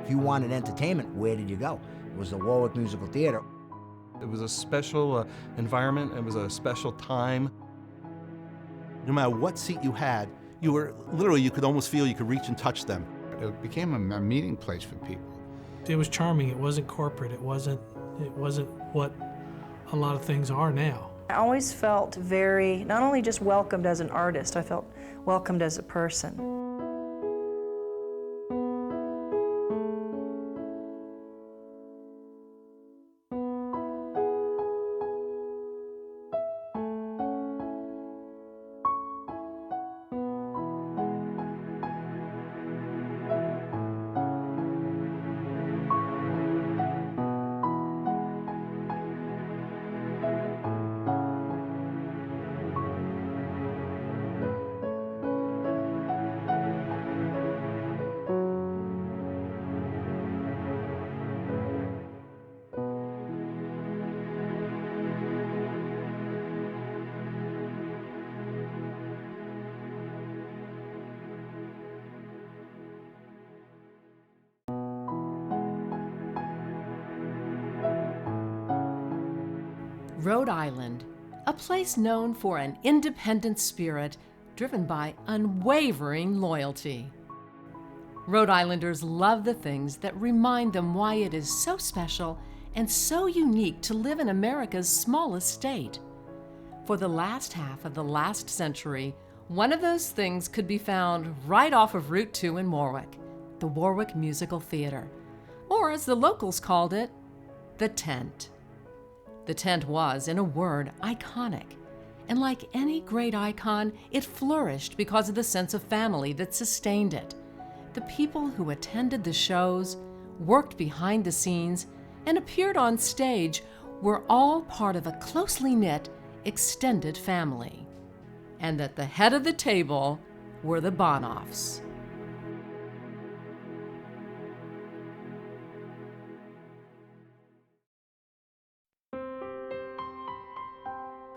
If you wanted entertainment, where did you go? It was the Warwick Musical Theatre. It was a special environment. It was a special time. No matter what seat you had, you were literally, you could almost feel you could reach and touch them. It became a meeting place for people. It was charming. It wasn't corporate. It wasn't what a lot of things are now. I always felt very, not only just welcomed as an artist, I felt welcomed as a person. Rhode Island, a place known for an independent spirit driven by unwavering loyalty. Rhode Islanders love the things that remind them why it is so special and so unique to live in America's smallest state. For the last half of the last century, one of those things could be found right off of Route 2 in Warwick, the Warwick Musical Theatre, or as the locals called it, the Tent. The tent was, in a word, iconic. And like any great icon, it flourished because of the sense of family that sustained it. The people who attended the shows, worked behind the scenes, and appeared on stage were all part of a closely knit, extended family. And at the head of the table were the Bonoffs.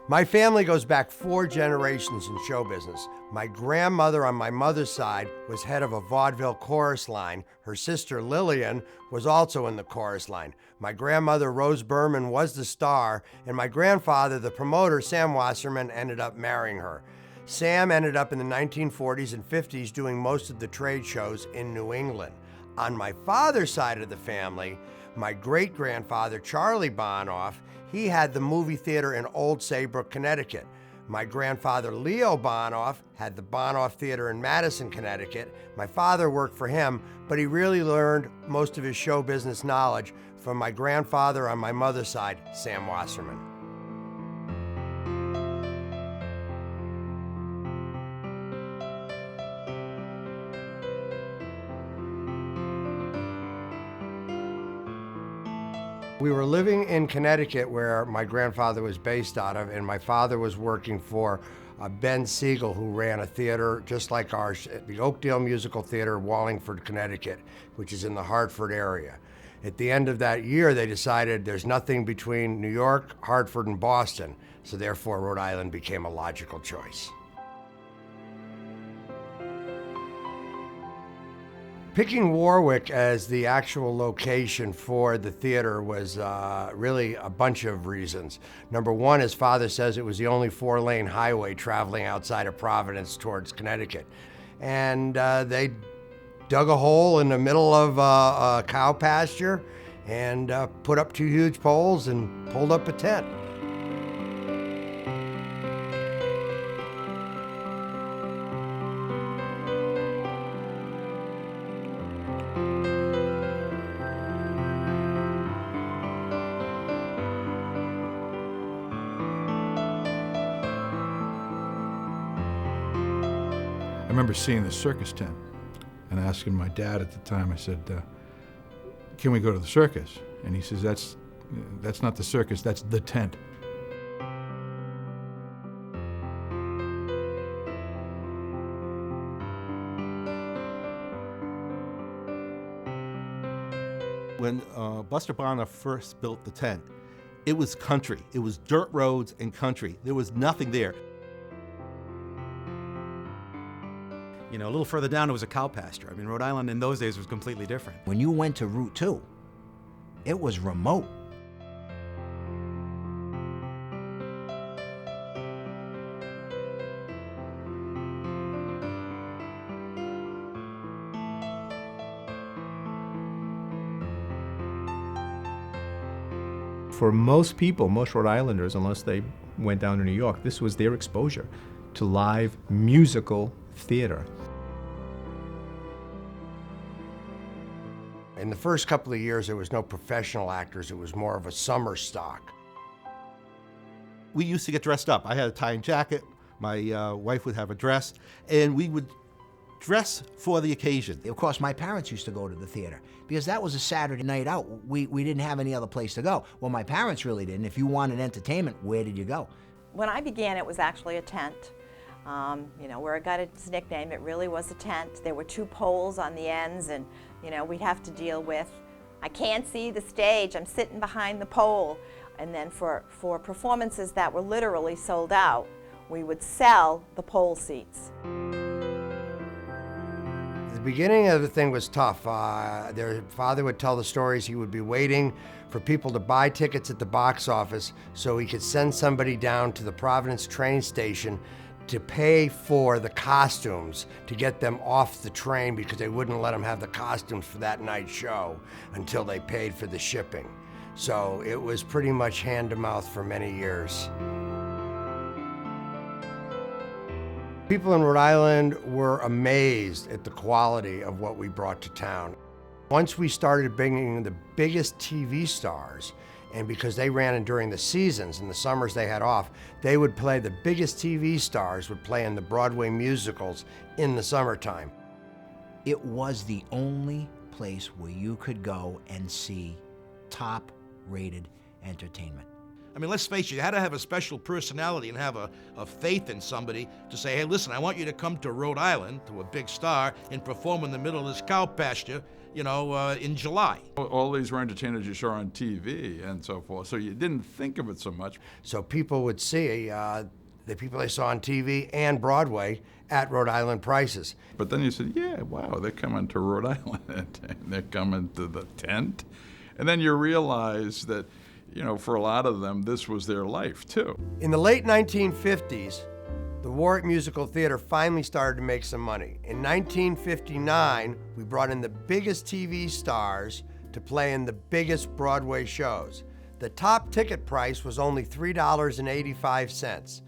My family goes back 4 generations in show business. My grandmother on my mother's side was head of a vaudeville chorus line. Her sister Lillian was also in the chorus line. My grandmother Rose Berman was the star, and my grandfather, the promoter, Sam Wasserman, ended up marrying her. Sam ended up in the 1940s and 50s doing most of the trade shows in New England. On my father's side of the family, my great-grandfather, Charlie Bonoff, he had the movie theater in Old Saybrook, Connecticut. My grandfather, Leo Bonoff, had the Bonoff Theater in Madison, Connecticut. My father worked for him, but he really learned most of his show business knowledge from my grandfather on my mother's side, Sam Wasserman. We were living in Connecticut where my grandfather was based out of, and my father was working for Ben Siegel, who ran a theater just like ours, at the Oakdale Musical Theatre, Wallingford, Connecticut, which is in the Hartford area. At the end of that year, they decided there's nothing between New York, Hartford, and Boston, so therefore Rhode Island became a logical choice. Picking Warwick as the actual location for the theater was really a bunch of reasons. Number one, his father says it was the only 4-lane highway traveling outside of Providence towards Connecticut. And they dug a hole in the middle of a cow pasture and put up 2 huge poles and pulled up a tent. I remember seeing the circus tent and asking my dad at the time, I said, can we go to the circus? And he says, that's not the circus, that's the tent. When Buster Bonoff first built the tent, it was country. It was dirt roads and country. There was nothing there. You know, a little further down, it was a cow pasture. I mean, Rhode Island in those days was completely different. When you went to Route 2, it was remote. For most people, most Rhode Islanders, unless they went down to New York, this was their exposure to live musical theater. In the first couple of years, there was no professional actors. It was more of a summer stock. We used to get dressed up. I had a tie and jacket. My wife would have a dress, and we would dress for the occasion. Of course, my parents used to go to the theater because that was a Saturday night out. We didn't have any other place to go. Well, my parents really didn't. If you wanted entertainment, where did you go? When I began, it was actually a tent. You know, where I got its nickname, it really was a tent. There were 2 poles on the ends, and, you know, we'd have to deal with, I can't see the stage, I'm sitting behind the pole. And then for performances that were literally sold out, we would sell the pole seats. The beginning of the thing was tough. Their father would tell the stories. He would be waiting for people to buy tickets at the box office so he could send somebody down to the Providence train station to pay for the costumes to get them off the train because they wouldn't let them have the costumes for that night's show until they paid for the shipping. So it was pretty much hand to mouth for many years. People in Rhode Island were amazed at the quality of what we brought to town. Once we started bringing the biggest TV stars, and because they ran during the seasons, in the summers they had off, they would play, the biggest TV stars would play in the Broadway musicals in the summertime. It was the only place where you could go and see top-rated entertainment. I mean, let's face it, you had to have a special personality and have a faith in somebody to say, hey, listen, I want you to come to Rhode Island, to a big star, and perform in the middle of this cow pasture, you know, in July. All these were entertainers you saw on TV and so forth, so you didn't think of it so much. So people would see the people they saw on TV and Broadway at Rhode Island prices. But then you said, yeah, wow, they're coming to Rhode Island, and they're coming to the tent. And then you realize that, you know, for a lot of them, this was their life, too. In the late 1950s, the Warwick Musical Theatre finally started to make some money. In 1959, we brought in the biggest TV stars to play in the biggest Broadway shows. The top ticket price was only $3.85.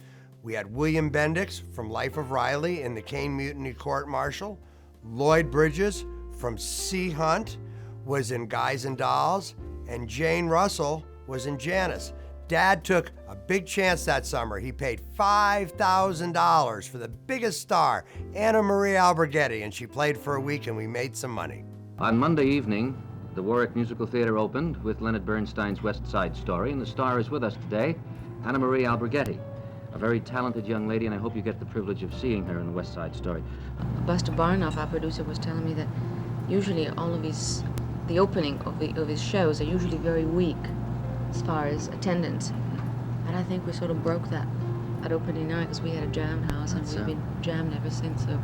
We had William Bendix from Life of Riley in the Caine Mutiny Court Martial. Lloyd Bridges from Sea Hunt was in Guys and Dolls, and Jane Russell was in Janice. Dad took a big chance that summer. He paid $5,000 for the biggest star, Anna Marie Alberghetti, and she played for a week and we made some money. On Monday evening, the Warwick Musical Theatre opened with Leonard Bernstein's West Side Story, and the star is with us today, Anna Marie Alberghetti, a very talented young lady, and I hope you get the privilege of seeing her in the West Side Story. Buster Bonoff, our producer, was telling me that usually all of the opening of his shows are usually very weak as far as attendance. And I think we sort of broke that at opening night because we had a jammed house and we've been jammed ever since. So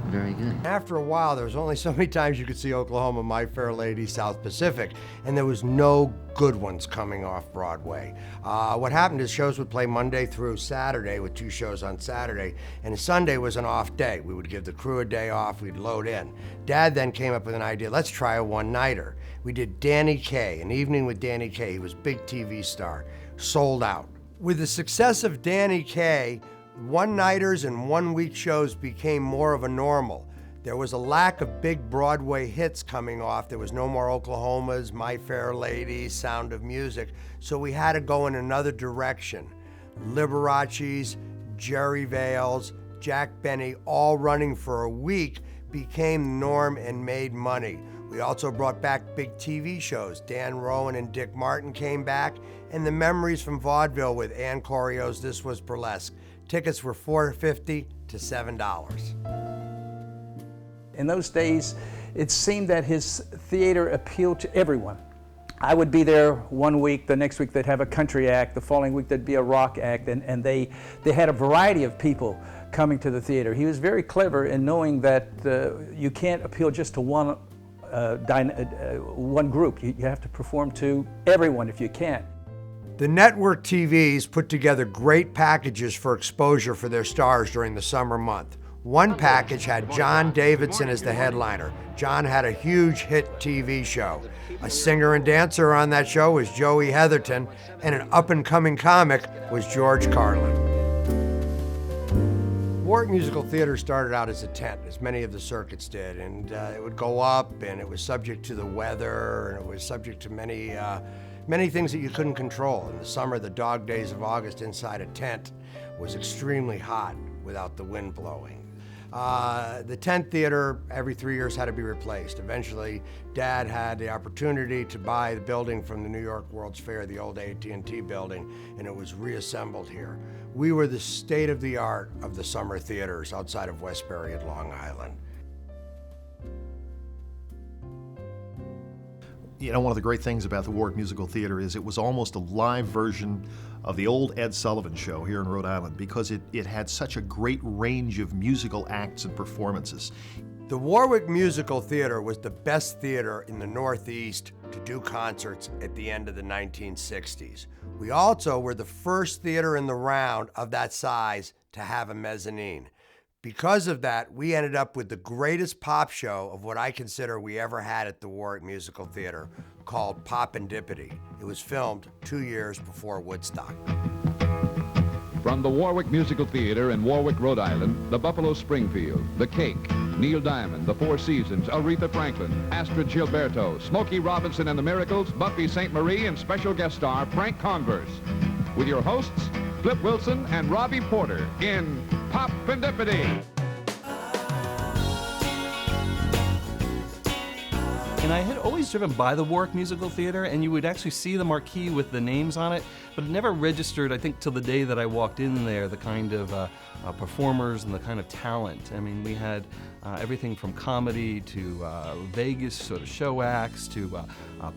very good. After a while, there was only so many times you could see Oklahoma, My Fair Lady, South Pacific, and there was no good ones coming off Broadway. What happened is shows would play Monday through Saturday with 2 shows on Saturday, and Sunday was an off day. We would give the crew a day off, we'd load in. Dad then came up with an idea, let's try a one-nighter. We did Danny Kaye, an evening with Danny Kaye. He was a big TV star, sold out. With the success of Danny Kaye, one-nighters and one-week shows became more of a normal. There was a lack of big Broadway hits coming off. There was no more Oklahomas, My Fair Lady, Sound of Music, so we had to go in another direction. Liberace's, Jerry Vale's, Jack Benny, all running for a week, became the norm and made money. We also brought back big TV shows. Dan Rowan and Dick Martin came back, and the memories from vaudeville with Ann Corio's This Was Burlesque. Tickets were $4.50 to $7. In those days, it seemed that his theater appealed to everyone. I would be there one week, the next week they'd have a country act, the following week there'd be a rock act, and they had a variety of people coming to the theater. He was very clever in knowing that you can't appeal just to one group. You have to perform to everyone if you can. The network TVs put together great packages for exposure for their stars during the summer month. One package had John Davidson as the headliner. John had a huge hit TV show. A singer and dancer on that show was Joey Heatherton, and an up-and-coming comic was George Carlin. Warwick Musical Theatre started out as a tent, as many of the circuits did, and it would go up, and it was subject to the weather, and it was subject to many things that you couldn't control. In the summer, the dog days of August inside a tent was extremely hot without the wind blowing. The tent theater every 3 years had to be replaced. Eventually, Dad had the opportunity to buy the building from the New York World's Fair, the old AT&T building, and it was reassembled here. We were the state of the art of the summer theaters outside of Westbury at Long Island. You know, one of the great things about the Warwick Musical Theatre is it was almost a live version of the old Ed Sullivan Show here in Rhode Island because it had such a great range of musical acts and performances. The Warwick Musical Theatre was the best theater in the Northeast to do concerts at the end of the 1960s. We also were the first theater in the round of that size to have a mezzanine. Because of that, we ended up with the greatest pop show of what I consider we ever had at the Warwick Musical Theatre, called Popindippity. It was filmed 2 years before Woodstock. From the Warwick Musical Theatre in Warwick, Rhode Island, the Buffalo Springfield, The Cake, Neil Diamond, The Four Seasons, Aretha Franklin, Astrid Gilberto, Smokey Robinson and the Miracles, Buffy St. Marie, and special guest star Frank Converse. With your hosts, Flip Wilson and Robbie Porter in Popindippity. And I had always driven by the Warwick Musical Theatre, and you would actually see the marquee with the names on it, but it never registered, I think, till the day that I walked in there, the kind of performers and the kind of talent. I mean, we had everything from comedy to Vegas sort of show acts to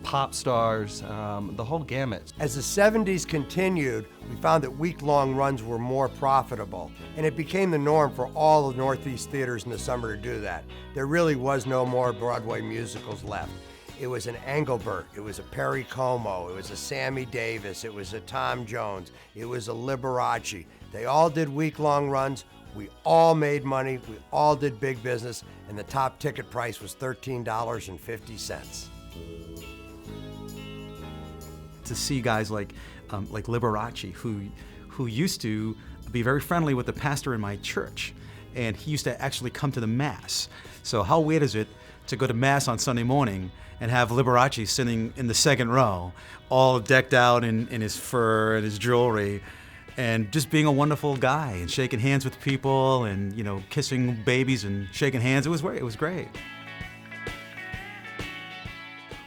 pop stars, the whole gamut. As the 70s continued, we found that week-long runs were more profitable, and it became the norm for all the Northeast theaters in the summer to do that. There really was no more Broadway musicals left. It was an Engelbert, it was a Perry Como, it was a Sammy Davis, it was a Tom Jones, it was a Liberace. They all did week-long runs. We all made money, we all did big business, and the top ticket price was $13.50. To see guys like Liberace, who used to be very friendly with the pastor in my church, and he used to actually come to the Mass. So how weird is it to go to Mass on Sunday morning and have Liberace sitting in the second row, all decked out in his fur and his jewelry, and just being a wonderful guy and shaking hands with people and, you know, kissing babies and shaking hands. It was great.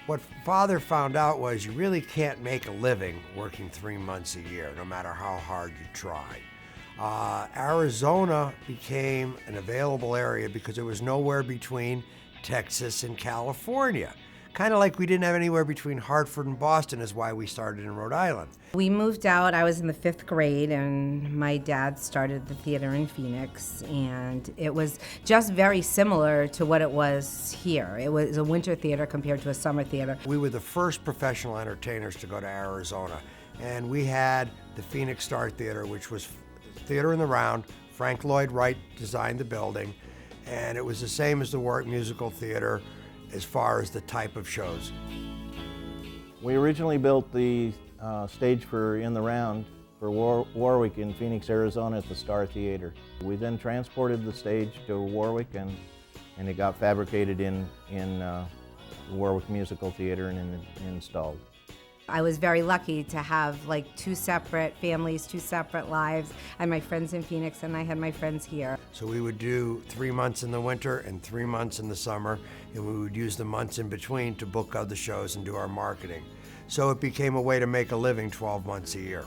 What Father found out was you really can't make a living working 3 months a year, no matter how hard you try. Arizona became an available area because there was nowhere between Texas and California. Kind of like we didn't have anywhere between Hartford and Boston is why we started in Rhode Island. We moved out, I was in the 5th grade, and my dad started the theater in Phoenix, and it was just very similar to what it was here. It was a winter theater compared to a summer theater. We were the first professional entertainers to go to Arizona, and we had the Phoenix Star Theater, which was theater in the round. Frank Lloyd Wright designed the building, and it was the same as the Warwick Musical Theater as far as the type of shows. We originally built the stage for In the Round for Warwick in Phoenix, Arizona at the Star Theater. We then transported the stage to Warwick and it got fabricated in the Warwick Musical Theater and installed. I was very lucky to have like 2 separate families, 2 separate lives. I had my friends in Phoenix and I had my friends here. So we would do 3 months in the winter and 3 months in the summer, and we would use the months in between to book other shows and do our marketing. So it became a way to make a living 12 months a year.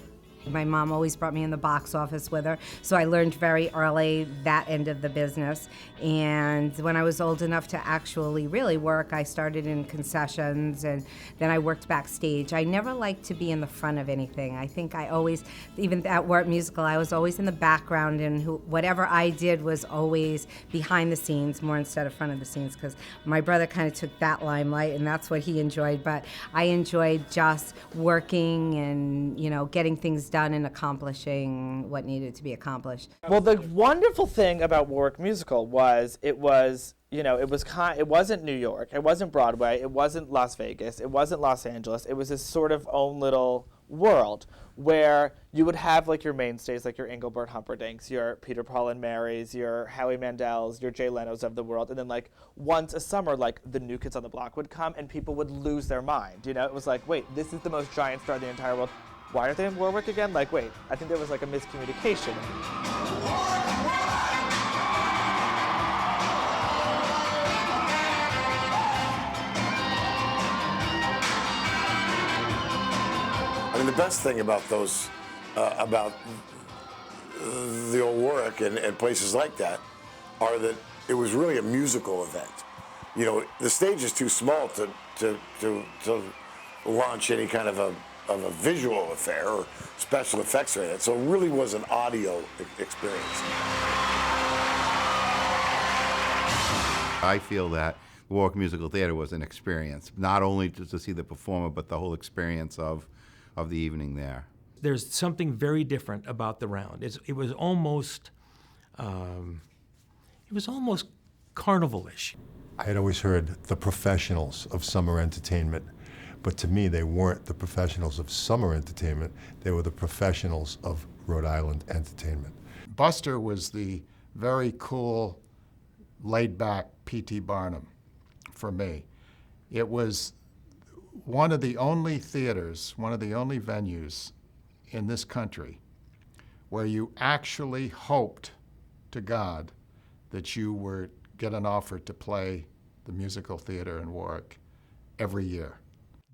My mom always brought me in the box office with her, so I learned very early that end of the business. And when I was old enough to actually really work, I started in concessions, and then I worked backstage. I never liked to be in the front of anything. I think I always, even at Warwick Musical, I was always in the background, and whatever I did was always behind the scenes more instead of front of the scenes, because my brother kind of took that limelight, and that's what he enjoyed. But I enjoyed just working and, you know, getting things done and accomplishing what needed to be accomplished. Well, the wonderful thing about Warwick Musical was it wasn't New York, it wasn't Broadway, it wasn't Las Vegas, it wasn't Los Angeles. It was this sort of own little world where you would have like your mainstays, like your Engelbert Humperdinck's, your Peter, Paul and Mary's, your Howie Mandel's, your Jay Leno's of the world, and then like once a summer, like the New Kids on the Block would come and people would lose their mind. You know, it was like, wait, this is the most giant star in the entire world. Why aren't they in Warwick again? Like, wait, I think there was like a miscommunication. I mean, the best thing about those, about the old Warwick and places like that, are that it was really a musical event. You know, the stage is too small to launch any kind of a visual affair or special effects or anything. So it really was an audio experience. I feel that the Warwick Musical Theatre was an experience, not only to see the performer, but the whole experience of the evening there. There's something very different about the round. It was almost carnival-ish. I had always heard the professionals of summer entertainment, but to me they weren't the professionals of summer entertainment, they were the professionals of Rhode Island entertainment. Buster was the very cool, laid-back P.T. Barnum for me. It was one of the only theaters, one of the only venues in this country where you actually hoped to God that you would get an offer to play the musical theater in Warwick every year.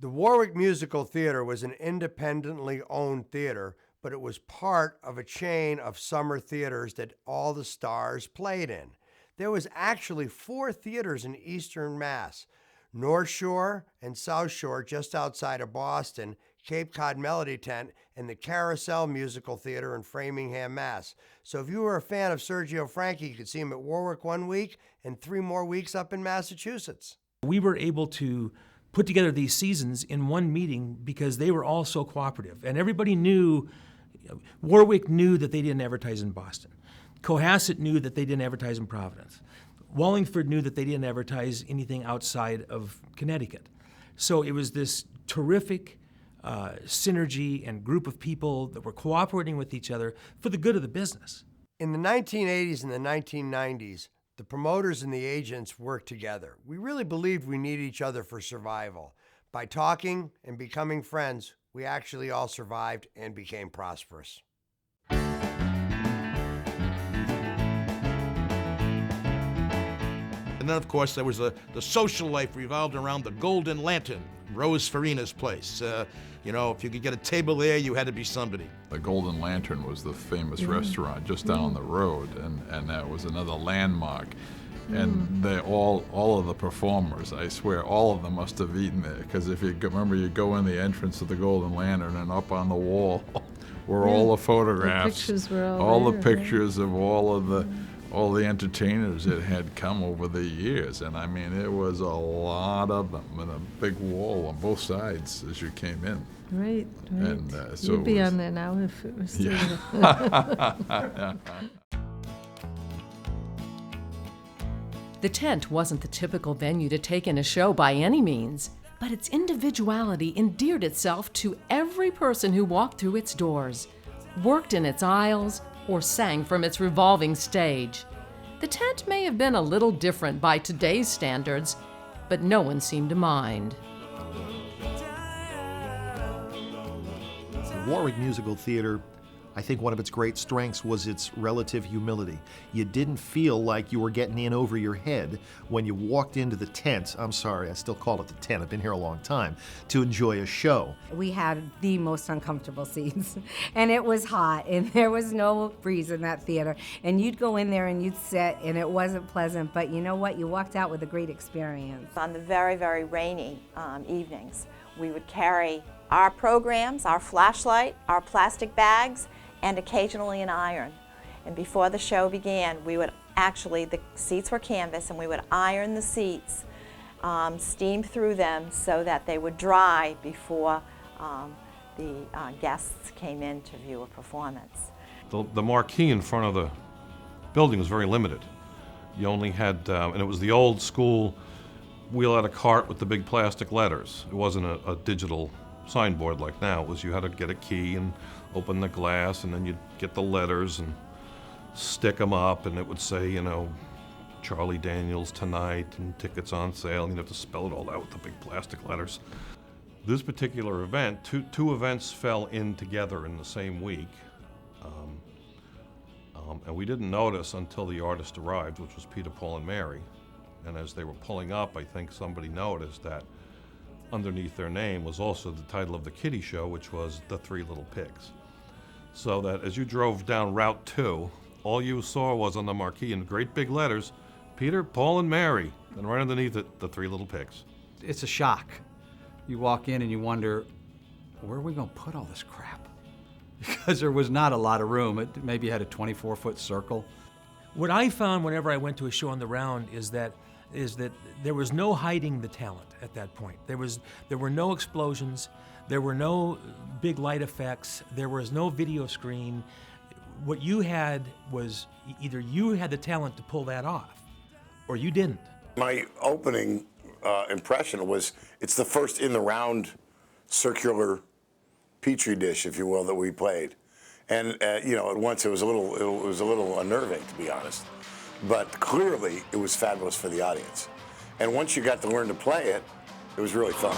The Warwick Musical Theatre was an independently owned theater, but it was part of a chain of summer theaters that all the stars played in. There was actually 4 theaters in Eastern Mass: North Shore and South Shore just outside of Boston, Cape Cod Melody Tent, and the Carousel Musical Theater in Framingham, Mass. So if you were a fan of Sergio Franchi, you could see him at Warwick one week and 3 more weeks up in Massachusetts. We were able to put together these seasons in one meeting because they were all so cooperative. And everybody knew, Warwick knew that they didn't advertise in Boston. Cohasset knew that they didn't advertise in Providence. Wallingford knew that they didn't advertise anything outside of Connecticut. So it was this terrific synergy and group of people that were cooperating with each other for the good of the business. In the 1980s and the 1990s, the promoters and the agents worked together. We really believed we needed each other for survival. By talking and becoming friends, we actually all survived and became prosperous. And then, of course, there was the social life revolved around the Golden Lantern, Rose Farina's place. You know, if you could get a table there, you had to be somebody. The Golden Lantern was the famous restaurant just down the road, and that was another landmark. And they all of the performers, I swear, all of them must have eaten there, because if you remember, you go in the entrance of the Golden Lantern, and up on the wall were all the photographs, the pictures were all the pictures of all the entertainers that had come over the years. And I mean, it was a lot of them, and a big wall on both sides as you came in. Right. And so you'd be on there now if it was still yeah. The tent wasn't the typical venue to take in a show by any means, but its individuality endeared itself to every person who walked through its doors, worked in its aisles, or sang from its revolving stage. The tent may have been a little different by today's standards, but no one seemed to mind. The Warwick Musical Theatre, I think one of its great strengths was its relative humility. You didn't feel like you were getting in over your head when you walked into the tent. I'm sorry, I still call it the tent. I've been here a long time, to enjoy a show. We had the most uncomfortable seats, and it was hot, and there was no breeze in that theater. And you'd go in there and you'd sit, and it wasn't pleasant, but you know what? You walked out with a great experience. On the very, very rainy evenings, we would carry our programs, our flashlight, our plastic bags, and occasionally an iron. And before the show began, we would actually, the seats were canvas, and we would iron the seats, steam through them so that they would dry before the guests came in to view a performance. The marquee in front of the building was very limited. You only had, and it was the old school wheel out a cart with the big plastic letters. It wasn't a digital signboard like now. It was, you had to get a key and open the glass, and then you'd get the letters and stick them up, and it would say, you know, Charlie Daniels tonight and tickets on sale, and you'd have to spell it all out with the big plastic letters. This particular event, two events fell in together in the same week, and we didn't notice until the artist arrived, which was Peter, Paul, and Mary. And as they were pulling up, I think somebody noticed that underneath their name was also the title of the kiddie show, which was The Three Little Pigs. So that as you drove down Route 2, all you saw was on the marquee in great big letters, Peter, Paul, and Mary, and right underneath it, The Three Little Pigs. It's a shock. You walk in and you wonder, where are we going to put all this crap? Because there was not a lot of room. It maybe had a 24-foot circle. What I found whenever I went to a show on the round is that there was no hiding the talent at that point. There were no explosions, there were no big light effects, there was no video screen. What you had was either you had the talent to pull that off, or you didn't. My opening impression was it's the first in the round circular petri dish, if you will, that we played. And you know, at once it was a little unnerving, to be honest. But clearly, it was fabulous for the audience. And once you got to learn to play it, it was really fun.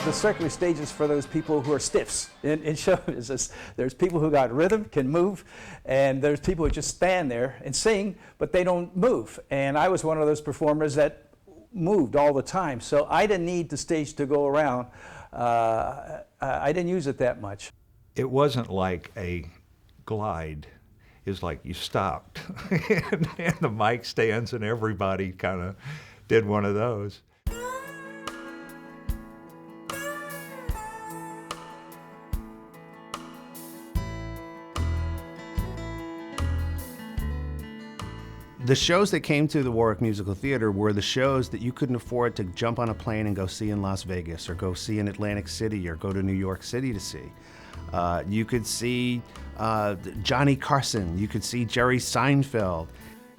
The circular stage is for those people who are stiffs in show business. There's people who got rhythm, can move, and there's people who just stand there and sing, but they don't move. And I was one of those performers that moved all the time, so I didn't need the stage to go around. I didn't use it that much. It wasn't like a glide. It's like you stopped, and the mic stands, and everybody kind of did one of those. The shows that came to the Warwick Musical Theatre were the shows that you couldn't afford to jump on a plane and go see in Las Vegas, or go see in Atlantic City, or go to New York City to see. You could see Johnny Carson, you could see Jerry Seinfeld.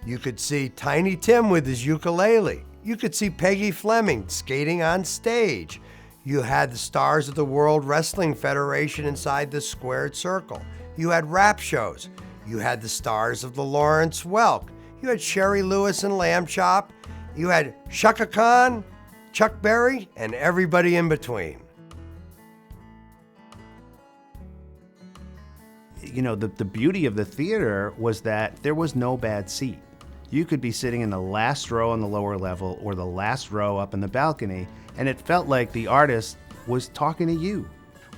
You could see Tiny Tim with his ukulele. You could see Peggy Fleming skating on stage. You had the stars of the World Wrestling Federation inside the squared circle. You had rap shows. You had the stars of the Lawrence Welk. You had Sherry Lewis and Lamb Chop. You had Shaka Khan, Chuck Berry, and everybody in between. You know, the beauty of the theater was that there was no bad seat. You could be sitting in the last row on the lower level or the last row up in the balcony, and it felt like the artist was talking to you.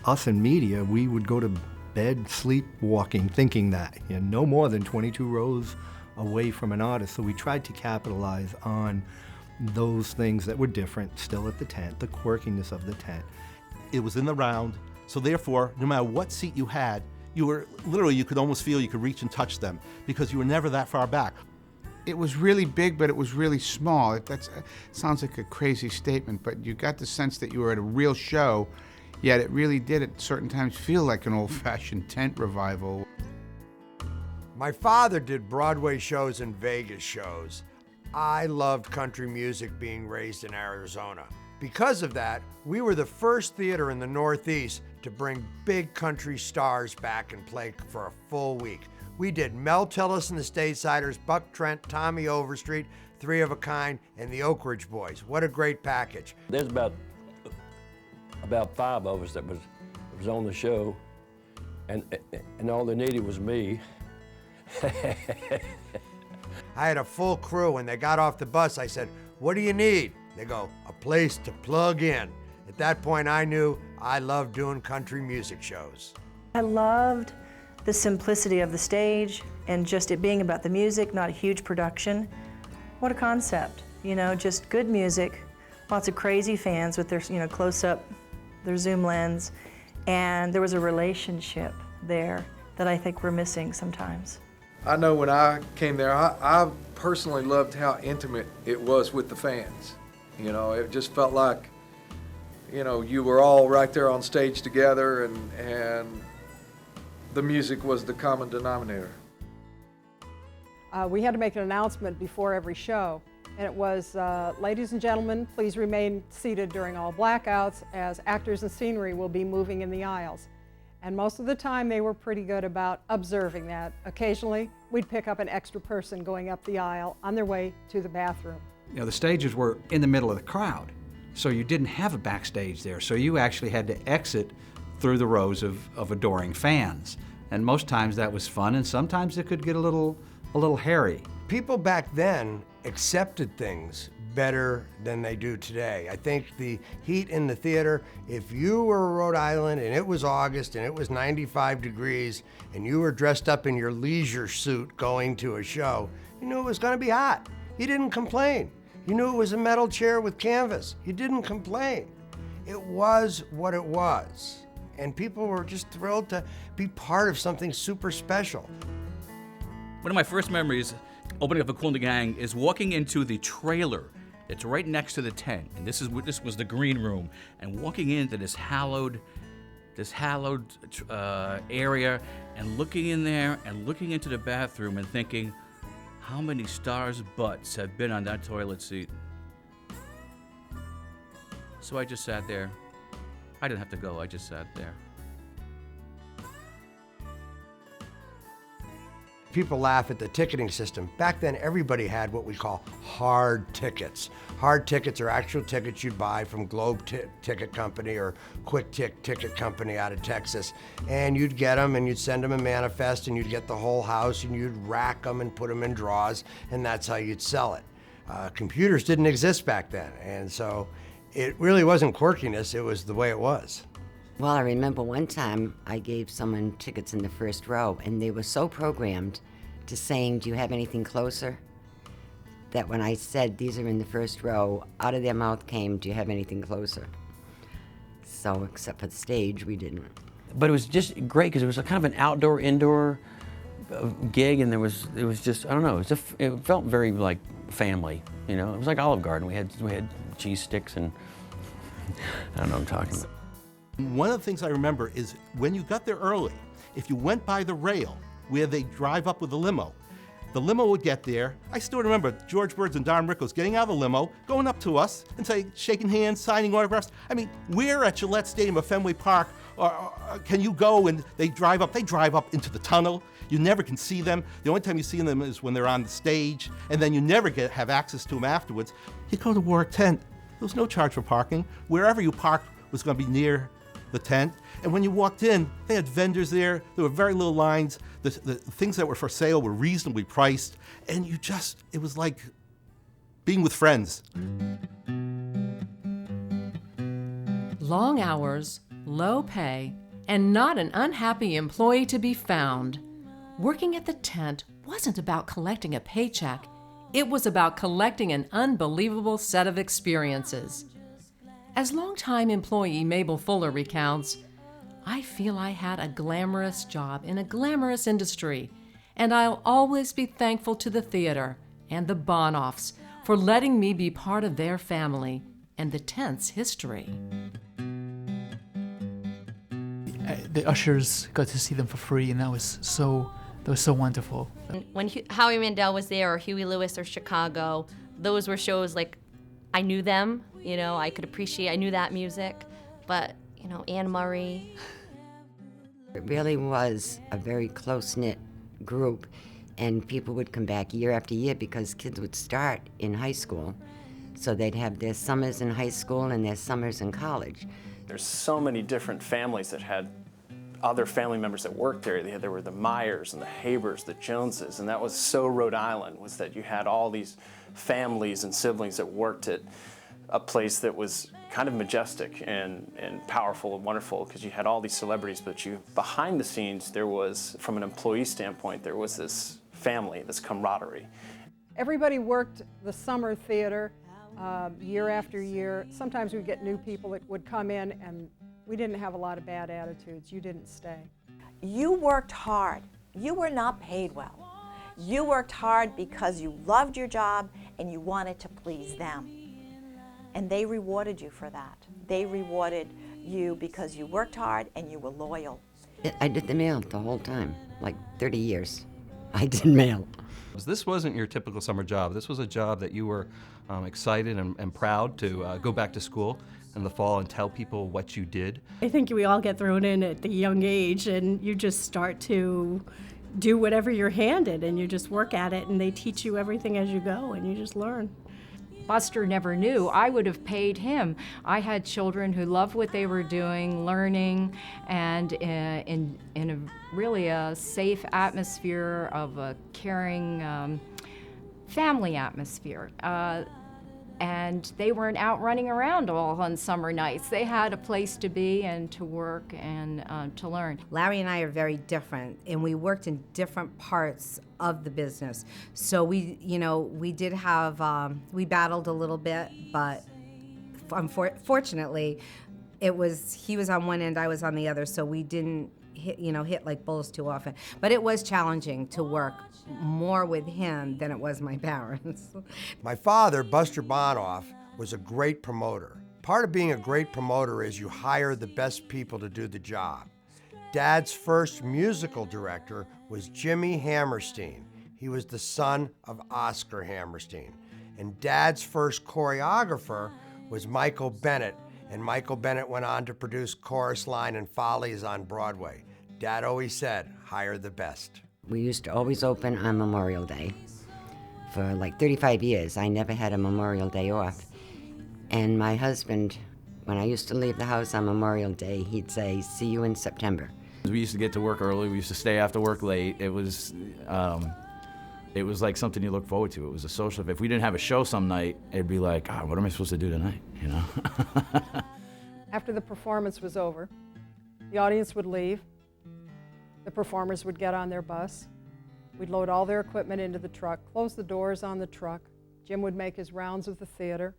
Us in media, we would go to bed sleepwalking, thinking that, no more than 22 rows away from an artist. So we tried to capitalize on those things that were different still at the tent, the quirkiness of the tent. It was in the round, so therefore, no matter what seat you had, you were literally, you could almost feel you could reach and touch them because you were never that far back. It was really big, but it was really small. That sounds like a crazy statement, but you got the sense that you were at a real show, yet it really did at certain times feel like an old-fashioned tent revival. My father did Broadway shows and Vegas shows. I loved country music being raised in Arizona. Because of that, we were the first theater in the Northeast to bring big country stars back and play for a full week. We did Mel Tillis and the Stateside, Buck Trent, Tommy Overstreet, Three of a Kind, and the Oak Ridge Boys. What a great package. There's about about 5 of us that was on the show, and all they needed was me. I had a full crew. When they got off the bus, I said, "What do you need?" They go, "A place to plug in." At that point, I knew I loved doing country music shows. I loved the simplicity of the stage and just it being about the music, not a huge production. What a concept, you know, just good music, lots of crazy fans with their, you know, close up, their zoom lens, and there was a relationship there that I think we're missing sometimes. I know when I came there, I personally loved how intimate it was with the fans. You know, it just felt like, you know, you were all right there on stage together, and the music was the common denominator. We had to make an announcement before every show, and it was, ladies and gentlemen, please remain seated during all blackouts as actors and scenery will be moving in the aisles. And most of the time they were pretty good about observing that. Occasionally, we'd pick up an extra person going up the aisle on their way to the bathroom. You know, the stages were in the middle of the crowd, so you didn't have a backstage there, so you actually had to exit through the rows of adoring fans. And most times that was fun, and sometimes it could get a little hairy. People back then accepted things better than they do today. I think the heat in the theater, if you were Rhode Island and it was August and it was 95 degrees and you were dressed up in your leisure suit going to a show, you knew it was going to be hot. You didn't complain. You knew it was a metal chair with canvas. You didn't complain. It was what it was. And people were just thrilled to be part of something super special. One of my first memories opening up a Kool and the Gang is walking into the trailer that's right next to the tent, and this was the green room, and walking into this hallowed area, and looking in there and looking into the bathroom and thinking, how many stars' butts have been on that toilet seat? So I just sat there. I didn't have to go, I just sat there. People laugh at the ticketing system. Back then, everybody had what we call hard tickets. Hard tickets are actual tickets you'd buy from Globe Ticket Company or Quick Ticket Company out of Texas. And you'd get them and you'd send them a manifest and you'd get the whole house and you'd rack them and put them in drawers, and that's how you'd sell it. Computers didn't exist back then, and so it really wasn't quirkiness, it was the way it was. Well, I remember one time I gave someone tickets in the first row, and they were so programmed to saying, "Do you have anything closer?" that when I said, "These are in the first row," out of their mouth came, "Do you have anything closer?" So, except for the stage, we didn't. But it was just great because it was a kind of an outdoor-indoor gig, and it was just, I don't know, it felt very like family, you know? It was like Olive Garden. We had cheese sticks and I don't know what I'm talking about. One of the things I remember is when you got there early, if you went by the rail where they drive up with the limo would get there. I still remember George Birds and Don Rickles getting out of the limo, going up to us and shaking hands, signing autographs. I mean, we're at Gillette Stadium or Fenway Park, or can you go? And they drive up into the tunnel. You never can see them. The only time you see them is when they're on the stage, and then you never have access to them afterwards. You go to Warwick Tent, there was no charge for parking. Wherever you parked was going to be near the tent. And when you walked in, they had vendors there. There were very little lines. The things that were for sale were reasonably priced. And it was like being with friends. Long hours, low pay, and not an unhappy employee to be found. Working at the tent wasn't about collecting a paycheck. It was about collecting an unbelievable set of experiences. As longtime employee Mabel Fuller recounts, "I feel I had a glamorous job in a glamorous industry, and I'll always be thankful to the theater and the Bonoffs for letting me be part of their family and the tent's history." The ushers got to see them for free, and that was so wonderful. When Howie Mandel was there, or Huey Lewis, or Chicago, those were shows like I knew them, you know, I knew that music, but, you know, Anne Murray. It really was a very close-knit group, and people would come back year after year because kids would start in high school. So they'd have their summers in high school and their summers in college. There's so many different families that had other family members that worked there. There were the Myers and the Habers, the Joneses, and that was so Rhode Island, was that you had all these families and siblings that worked at a place that was kind of majestic and powerful and wonderful, because you had all these celebrities, but behind the scenes, there was, from an employee standpoint, there was this family, this camaraderie. Everybody worked the summer theater year after year. Sometimes we'd get new people that would come in, and we didn't have a lot of bad attitudes. You didn't stay. You worked hard. You were not paid well. You worked hard because you loved your job and you wanted to please them. And they rewarded you for that. They rewarded you because you worked hard and you were loyal. I did the mail the whole time, like 30 years. I did mail. This wasn't your typical summer job. This was a job that you were excited and proud to go back to school in the fall and tell people what you did. I think we all get thrown in at the young age, and you just start to do whatever you're handed, and you just work at it, and they teach you everything as you go, and you just learn. Buster never knew. I would have paid him. I had children who loved what they were doing, learning, and in a really a safe atmosphere of a caring family atmosphere. And they weren't out running around all on summer nights. They had a place to be and to work and to learn. Larry and I are very different, and we worked in different parts of the business. So we did have, we battled a little bit, but unfortunately, he was on one end, I was on the other, so we didn't hit like bulls too often. But it was challenging to work more with him than it was my parents. My father, Buster Bonoff, was a great promoter. Part of being a great promoter is you hire the best people to do the job. Dad's first musical director was Jimmy Hammerstein. He was the son of Oscar Hammerstein. And Dad's first choreographer was Michael Bennett, and Michael Bennett went on to produce Chorus Line and Follies on Broadway. Dad always said, hire the best. We used to always open on Memorial Day. For like 35 years, I never had a Memorial Day off. And my husband, when I used to leave the house on Memorial Day, he'd say, see you in September. We used to get to work early, we used to stay after work late. It was like something you look forward to. It was a social, if we didn't have a show some night, it'd be like, oh, what am I supposed to do tonight, you know? After the performance was over, the audience would leave. The performers would get on their bus. We'd load all their equipment into the truck, close the doors on the truck. Jim would make his rounds of the theater.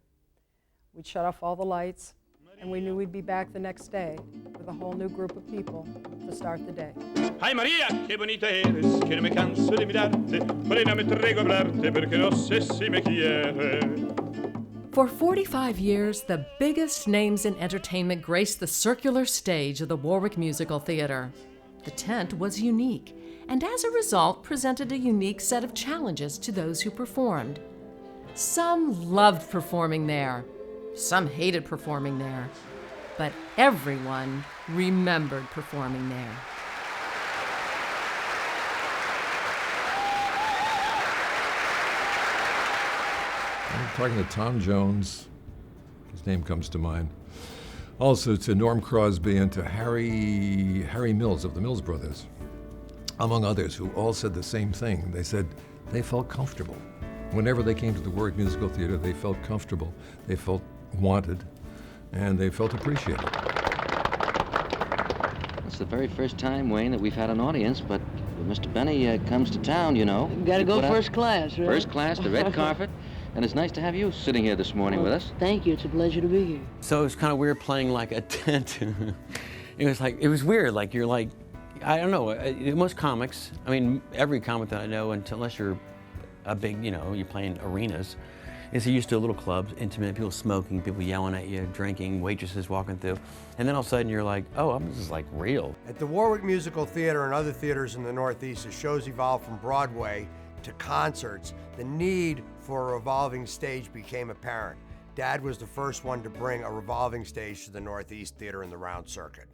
We'd shut off all the lights, and we knew we'd be back the next day with a whole new group of people to start the day. Ay Maria, che bonita eres, che no me canso de mirarte, morena me traigo a hablarte, porque no sé si me quieres. For 45 years, the biggest names in entertainment graced the circular stage of the Warwick Musical Theatre. The tent was unique, and as a result, presented a unique set of challenges to those who performed. Some loved performing there, some hated performing there, but everyone remembered performing there. I'm talking to Tom Jones, his name comes to mind. Also to Norm Crosby and to Harry Mills of the Mills Brothers, among others, who all said the same thing. They said they felt comfortable. Whenever they came to the Warwick Musical Theatre, they felt comfortable, they felt wanted, and they felt appreciated. It's the very first time, Wayne, that we've had an audience, but Mr. Benny comes to town, you know. Gotta go first class, right? First class, the red carpet. And it's nice to have you sitting here this morning with us. Thank you. It's a pleasure to be here. So it was kind of weird playing like a tent. It was weird. Like you're like, I don't know. Most comics, I mean, every comic that I know, unless you're a big, you're playing arenas, is you're used to little clubs, intimate, people smoking, people yelling at you, drinking, waitresses walking through. And then all of a sudden you're like, oh, this is like real. At the Warwick Musical Theatre and other theaters in the Northeast, as shows evolved from Broadway to concerts, the need for a revolving stage became apparent. Dad was the first one to bring a revolving stage to the Northeast Theater in the round circuit.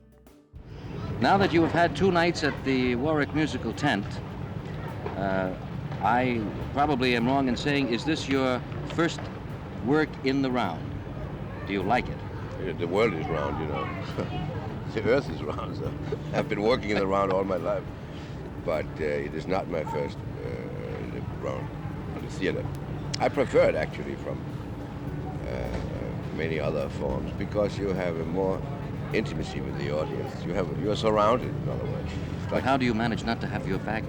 Now that you have had 2 nights at the Warwick Musical Tent, I probably am wrong in saying, is this your first work in the round? Do you like it? The world is round, you know. The earth is round, so I've been working in the round all my life. But it is not my first round on the theater. I prefer it actually from many other forms because you have a more intimacy with the audience. You're surrounded, in other words. But how do you manage not to have your back,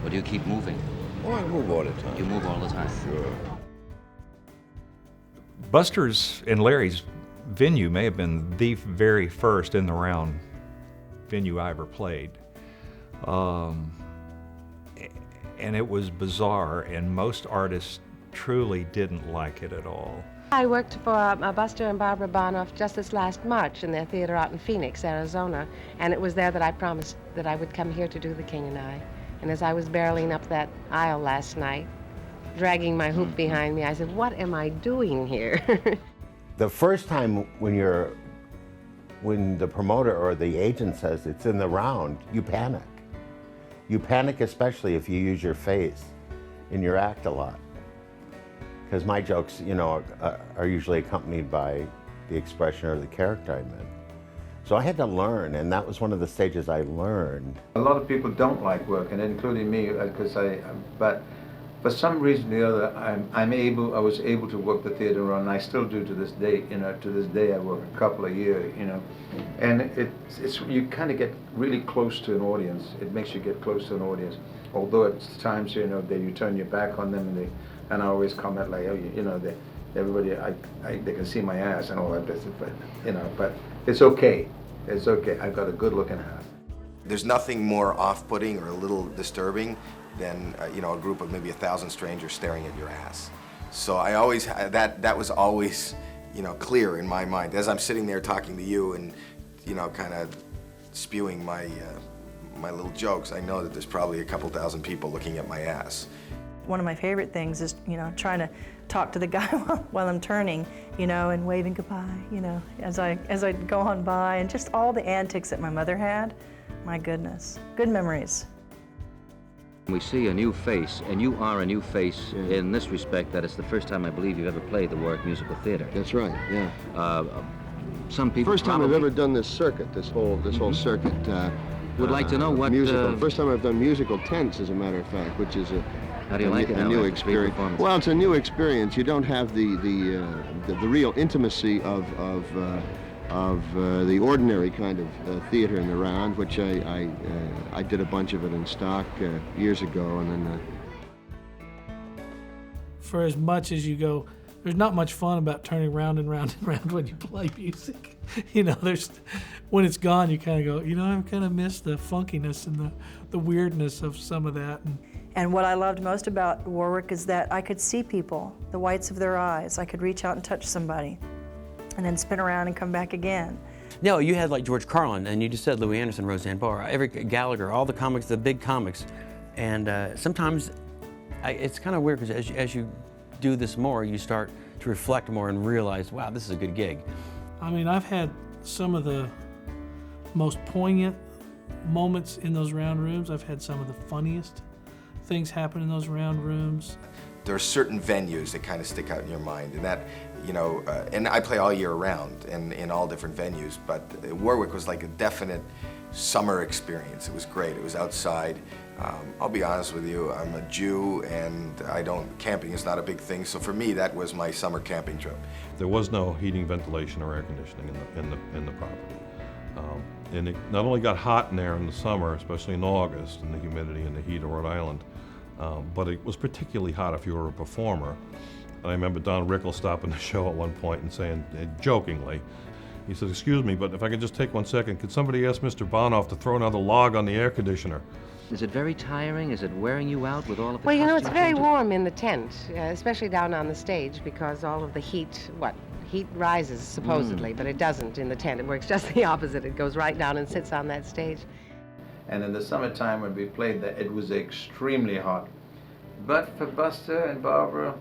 or do you keep moving? Oh, I move all the time. You move all the time? Sure. Buster's and Larry's venue may have been the very first in the round venue I ever played. And it was bizarre, and most artists truly didn't like it at all. I worked for Buster and Barbara Bonoff just this last March in their theater out in Phoenix, Arizona, and it was there that I promised that I would come here to do The King and I. And as I was barreling up that aisle last night, dragging my hoop behind me, I said, what am I doing here? The first time when the promoter or the agent says it's in the round, you panic. You panic especially if you use your face in your act a lot. Because my jokes, you know, are usually accompanied by the expression or the character I'm in. So I had to learn, and that was one of the stages I learned. A lot of people don't like working, including me, because but for some reason or the other, I was able to work the theater run, and I still do to this day. You know, to this day, I work a couple of years. You know, and it's you kind of get really close to an audience. It makes you get close to an audience. Although at times, you know, you turn your back on them, and I always comment like, oh, you know, everybody, they can see my ass and all that business, but you know, but it's okay. It's okay. I've got a good-looking ass. There's nothing more off-putting or a little disturbing than you know, a group of maybe 1,000 strangers staring at your ass. So I always that was always, you know, clear in my mind as I'm sitting there talking to you and, you know, kind of spewing my my little jokes. I know that there's probably a couple thousand people looking at my ass. One of my favorite things is, you know, trying to talk to the guy while I'm turning, you know, and waving goodbye, you know, as I go on by, and just all the antics that my mother had. My goodness, good memories. We see a new face, and you are a new face in this respect, that it's the first time I believe you've ever played the Warwick Musical Theatre. That's right, yeah. Some people First time I've ever done this circuit, this whole circuit. Would like to know what... musical. First time I've done musical tents, as a matter of fact, which is how do you like it now, new after experience. 3 performances? Well, it's a new experience. You don't have the real intimacy of the ordinary kind of theater in the round, which I did a bunch of it in stock years ago, and then. For as much as you go, there's not much fun about turning round and round and round when you play music. You know, when it's gone, you kind of go, you know, I kind of miss the funkiness and the weirdness of some of that. And what I loved most about Warwick is that I could see people, the whites of their eyes. I could reach out and touch somebody, and then spin around and come back again. No, you had like George Carlin, and you just said Louis Anderson, Roseanne Barr, every Gallagher, all the comics, the big comics. And sometimes it's kind of weird because as you do this more, you start to reflect more and realize, wow, this is a good gig. I mean, I've had some of the most poignant moments in those round rooms. I've had some of the funniest things happen in those round rooms. There are certain venues that kind of stick out in your mind, and that, you know, and I play all year round and in all different venues, but Warwick was like a definite summer experience. It was great. It was outside. I'll be honest with you, I'm a Jew, and camping is not a big thing, so for me that was my summer camping trip. There was no heating, ventilation, or air conditioning in the property. And it not only got hot in there in the summer, especially in August, and the humidity and the heat of Rhode Island, but it was particularly hot if you were a performer. And I remember Don Rickles stopping the show at one point and saying, jokingly, he said, excuse me, but if I could just take 1 second, could somebody ask Mr. Bonoff to throw another log on the air conditioner? Is it very tiring? Is it wearing you out with all of the Well, you know, it's costume very changes? warm in the tent, especially down on the stage, because all of the heat, heat rises supposedly, but it doesn't in the tent. It works just the opposite. It goes right down and sits on that stage. And in the summertime when we played that, it was extremely hot. But for Buster and Barbara,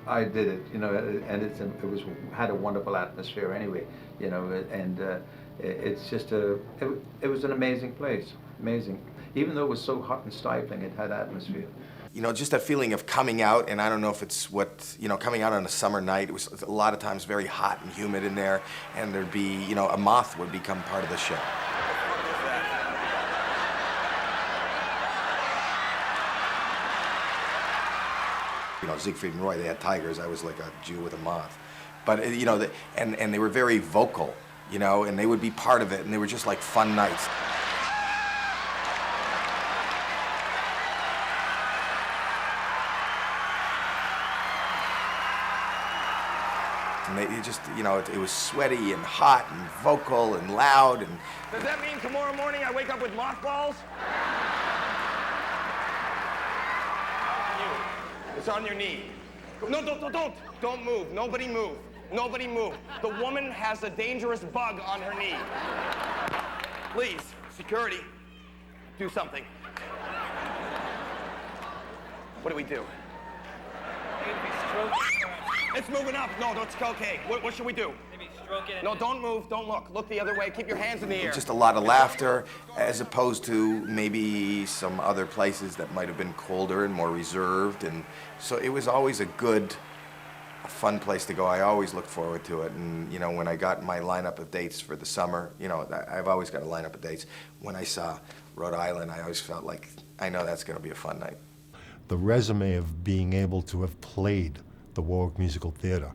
I did it, you know, and it had a wonderful atmosphere anyway, you know, and it's just it was an amazing place, amazing. Even though it was so hot and stifling, it had atmosphere. You know, just that feeling of coming out, and I don't know if it's what, you know, coming out on a summer night, it was a lot of times very hot and humid in there, and there'd be, you know, a moth would become part of the show. You know, Siegfried and Roy, they had tigers. I was like a Jew with a moth. But, you know, and they were very vocal, you know, and they would be part of it, and they were just like fun nights. And they just, you know, it was sweaty and hot and vocal and loud. And does that mean tomorrow morning I wake up with mothballs? It's on your knee. No, don't move. Nobody move. Nobody move. The woman has a dangerous bug on her knee. Please, security, do something. What do we do? It's moving up. No, it's okay. What should we do? Maybe stroke it. No, don't move. Don't look. Look the other way. Keep your hands in the air. Just a lot of laughter, as opposed to maybe some other places that might have been colder and more reserved. And so it was always a fun place to go. I always looked forward to it. And, you know, when I got my lineup of dates for the summer, you know, I've always got a lineup of dates. When I saw Rhode Island, I always felt like, I know that's going to be a fun night. The resume of being able to have played the Warwick Musical Theatre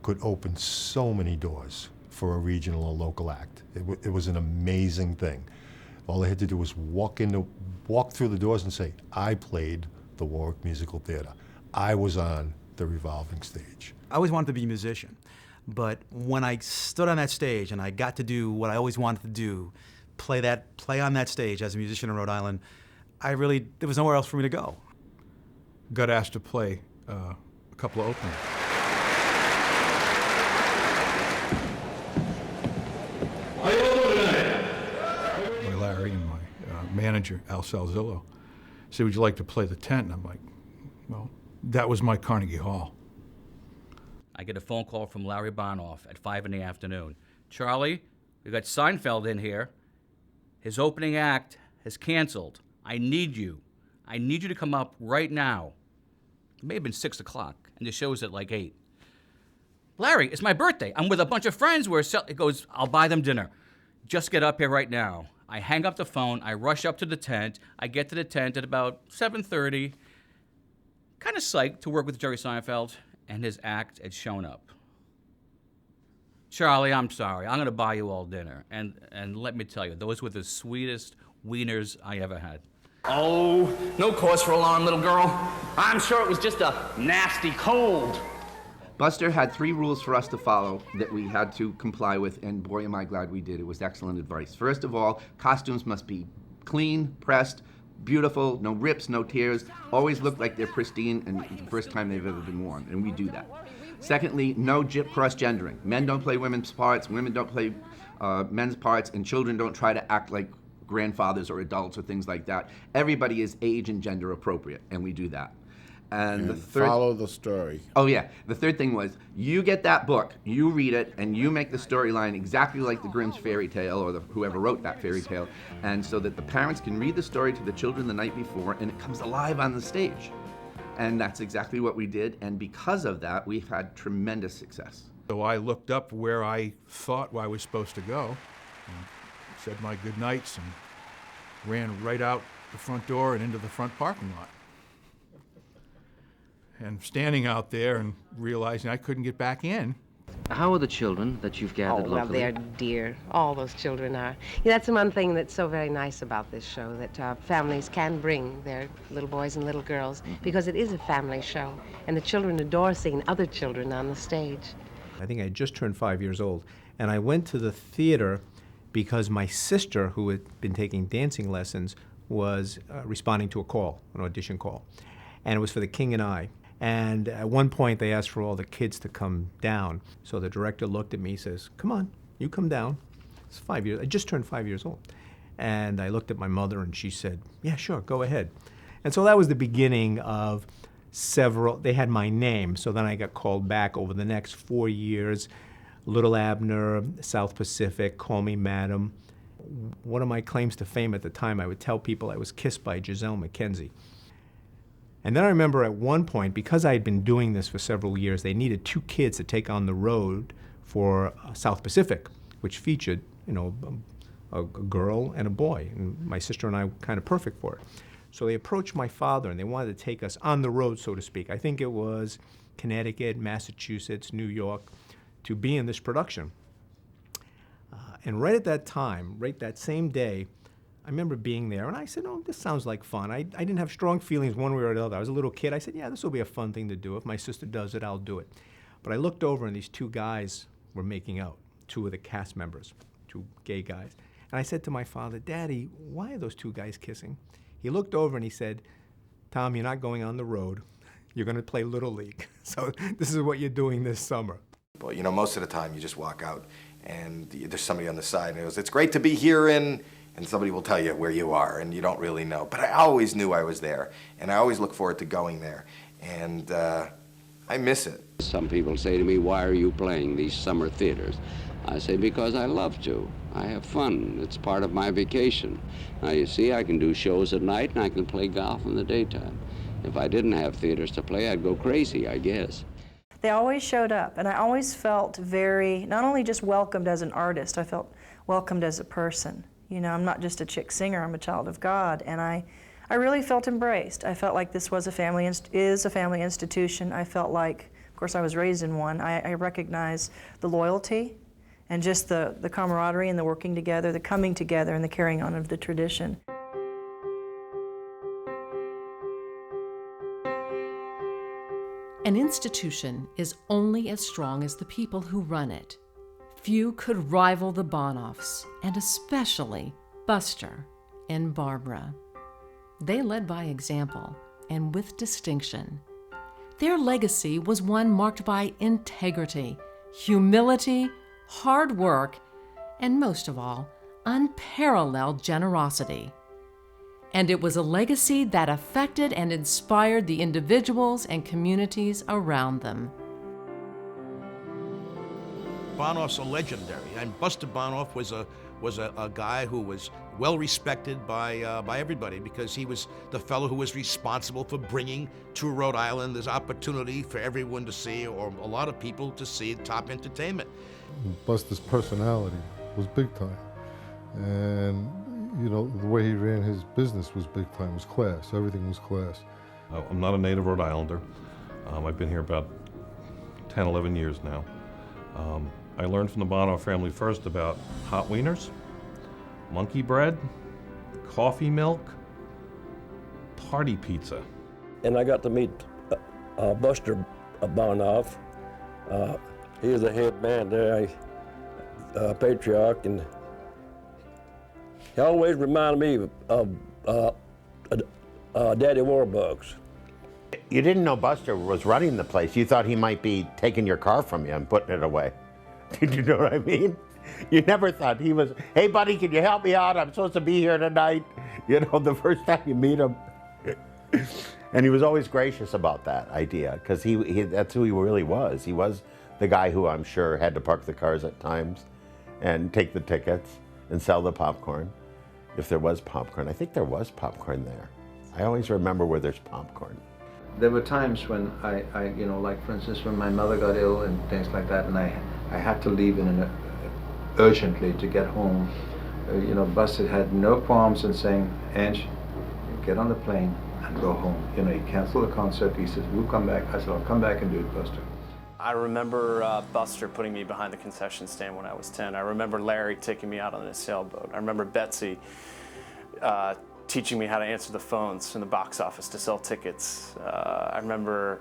could open so many doors for a regional or local act. It was an amazing thing. All they had to do was walk through the doors and say, I played the Warwick Musical Theatre. I was on the revolving stage. I always wanted to be a musician, but when I stood on that stage and I got to do what I always wanted to do, play on that stage as a musician in Rhode Island, there was nowhere else for me to go. Got asked to play a couple of openings. How you all doing tonight? My Larry and my manager, Al Salzillo, said, would you like to play the tent? And I'm like, well, that was my Carnegie Hall. I get a phone call from Larry Bonoff at 5 in the afternoon. Charlie, we got Seinfeld in here. His opening act has canceled. I need you. I need you to come up right now. It may have been 6 o'clock, and the show's at like 8. Larry, it's my birthday. I'm with a bunch of friends. It goes, I'll buy them dinner. Just get up here right now. I hang up the phone. I rush up to the tent. I get to the tent at about 7:30. Kind of psyched to work with Jerry Seinfeld, and his act had shown up. Charlie, I'm sorry. I'm going to buy you all dinner. And let me tell you, those were the sweetest wieners I ever had. Oh, no cause for alarm, little girl. I'm sure it was just a nasty cold. Buster had 3 rules for us to follow that we had to comply with, and boy, am I glad we did. It was excellent advice. First of all, costumes must be clean, pressed, beautiful, no rips, no tears, always look like they're pristine and the first time they've ever been worn, and we do that. Secondly, no cross-gendering. Men don't play women's parts, women don't play men's parts, and children don't try to act like grandfathers or adults or things like that. Everybody is age and gender appropriate, and we do that. And the third, follow the story. Oh yeah, the third thing was, you get that book, you read it, and you make the storyline exactly like the Grimm's fairy tale, or whoever wrote that fairy tale, and so that the parents can read the story to the children the night before, and it comes alive on the stage. And that's exactly what we did, and because of that, we've had tremendous success. So I looked up where I thought I was supposed to go, and said my good nights, and ran right out the front door and into the front parking lot. And standing out there and realizing I couldn't get back in. How are the children that you've gathered well, locally? they're dear. All those children are. Yeah, that's the one thing that's so very nice about this show, that families can bring their little boys and little girls, because it is a family show, and the children adore seeing other children on the stage. I think I had just turned 5 years old, and I went to the theater because my sister, who had been taking dancing lessons, was responding to a call, an audition call, and it was for The King and I. And at one point, they asked for all the kids to come down. So the director looked at me and says, come on, you come down. It's 5 years. I just turned 5 years old. And I looked at my mother, and she said, yeah, sure, go ahead. And so that was the beginning of several. They had my name, so then I got called back over the next 4 years. Little Abner, South Pacific, Call Me Madam. One of my claims to fame at the time, I would tell people I was kissed by Giselle McKenzie. And then I remember at one point, because I had been doing this for several years, they needed 2 kids to take on the road for South Pacific, which featured, a girl and a boy. And my sister and I were kind of perfect for it. So they approached my father, and they wanted to take us on the road, so to speak. I think it was Connecticut, Massachusetts, New York, to be in this production. And right at that time, right that same day, I remember being there, and I said, oh, this sounds like fun. I didn't have strong feelings one way or the other. I was a little kid. I said, yeah, this will be a fun thing to do. If my sister does it, I'll do it. But I looked over, and these 2 guys were making out, 2 of the cast members, 2 gay guys. And I said to my father, Daddy, why are those 2 guys kissing? He looked over and he said, Tom, you're not going on the road. You're going to play Little League. So this is what you're doing this summer. Well, most of the time you just walk out and there's somebody on the side and it goes, it's great to be here and somebody will tell you where you are and you don't really know. But I always knew I was there and I always look forward to going there. And I miss it. Some people say to me, why are you playing these summer theaters? I say, because I love to. I have fun. It's part of my vacation. Now, you see, I can do shows at night and I can play golf in the daytime. If I didn't have theaters to play, I'd go crazy, I guess. They always showed up, and I always felt very, not only just welcomed as an artist, I felt welcomed as a person. I'm not just a chick singer, I'm a child of God, and I really felt embraced. I felt like this was a family, is a family institution. I felt like, of course I was raised in one, I recognize the loyalty and just the camaraderie and the working together, the coming together and the carrying on of the tradition. An institution is only as strong as the people who run it. Few could rival the Bonoffs, and especially Buster and Barbara. They led by example, and with distinction. Their legacy was one marked by integrity, humility, hard work, and most of all, unparalleled generosity. And it was a legacy that affected and inspired the individuals and communities around them. Bonoffs are legendary, and Buster Bonoff was a guy who was well respected by everybody because he was the fellow who was responsible for bringing to Rhode Island this opportunity for everyone to see, or a lot of people to see, top entertainment. Buster's personality was big time, and the way he ran his business was big time, was class. Everything was class. I'm not a native Rhode Islander. I've been here about 10, 11 years now. I learned from the Bonoff family first about hot wieners, monkey bread, coffee milk, party pizza. And I got to meet Buster Bonoff. He was the head man there, patriarch, and he always reminded me of Daddy Warbucks. You didn't know Buster was running the place. You thought he might be taking your car from you and putting it away. Did you know what I mean? You never thought he was, hey buddy, can you help me out? I'm supposed to be here tonight. The first time you meet him. And he was always gracious about that idea because he that's who he really was. He was the guy who I'm sure had to park the cars at times and take the tickets and sell the popcorn. If there was popcorn. I think there was popcorn there. I always remember where there's popcorn. There were times when I like for instance, when my mother got ill and things like that, and I had to leave urgently to get home. Buster had no qualms in saying, Ange, get on the plane and go home. He canceled the concert. He says, we'll come back. I said, I'll come back and do it, Buster. I remember Buster putting me behind the concession stand when I was 10. I remember Larry taking me out on a sailboat. I remember Betsy teaching me how to answer the phones in the box office to sell tickets. I remember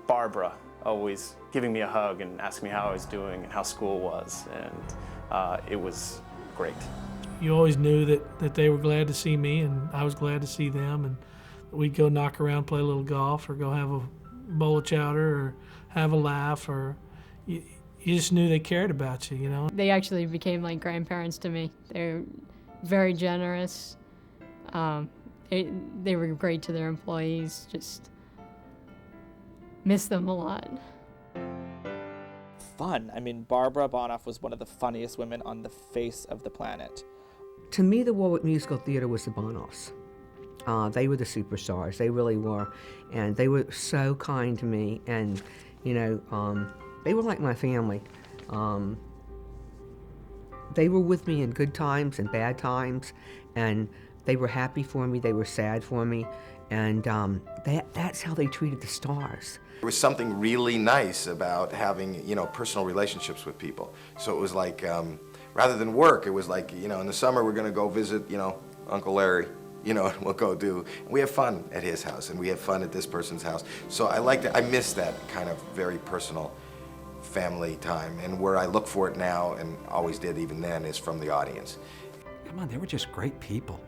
Barbara always giving me a hug and asking me how I was doing and how school was, and it was great. You always knew that they were glad to see me, and I was glad to see them, and we'd go knock around, play a little golf, or go have a bowl of chowder, or have a laugh, or you just knew they cared about you, They actually became like grandparents to me. They're very generous. They were great to their employees. Just miss them a lot. Fun. I mean, Barbara Bonoff was one of the funniest women on the face of the planet. To me, the Warwick Musical Theatre was the Bonoffs. They were the superstars. They really were. And they were so kind to me. And, you know, they were like my family. They were with me in good times and bad times. And they were happy for me. They were sad for me. And that's how they treated the stars. There was something really nice about having, you know, personal relationships with people. So it was like, rather than work, it was like, you know, in the summer we're going to go visit, you know, Uncle Larry, you know, and we'll go do. We have fun at his house, and we have fun at this person's house. So I like that. I miss that kind of very personal family time. And where I look for it now, and always did even then, is from the audience. Come on, they were just great people.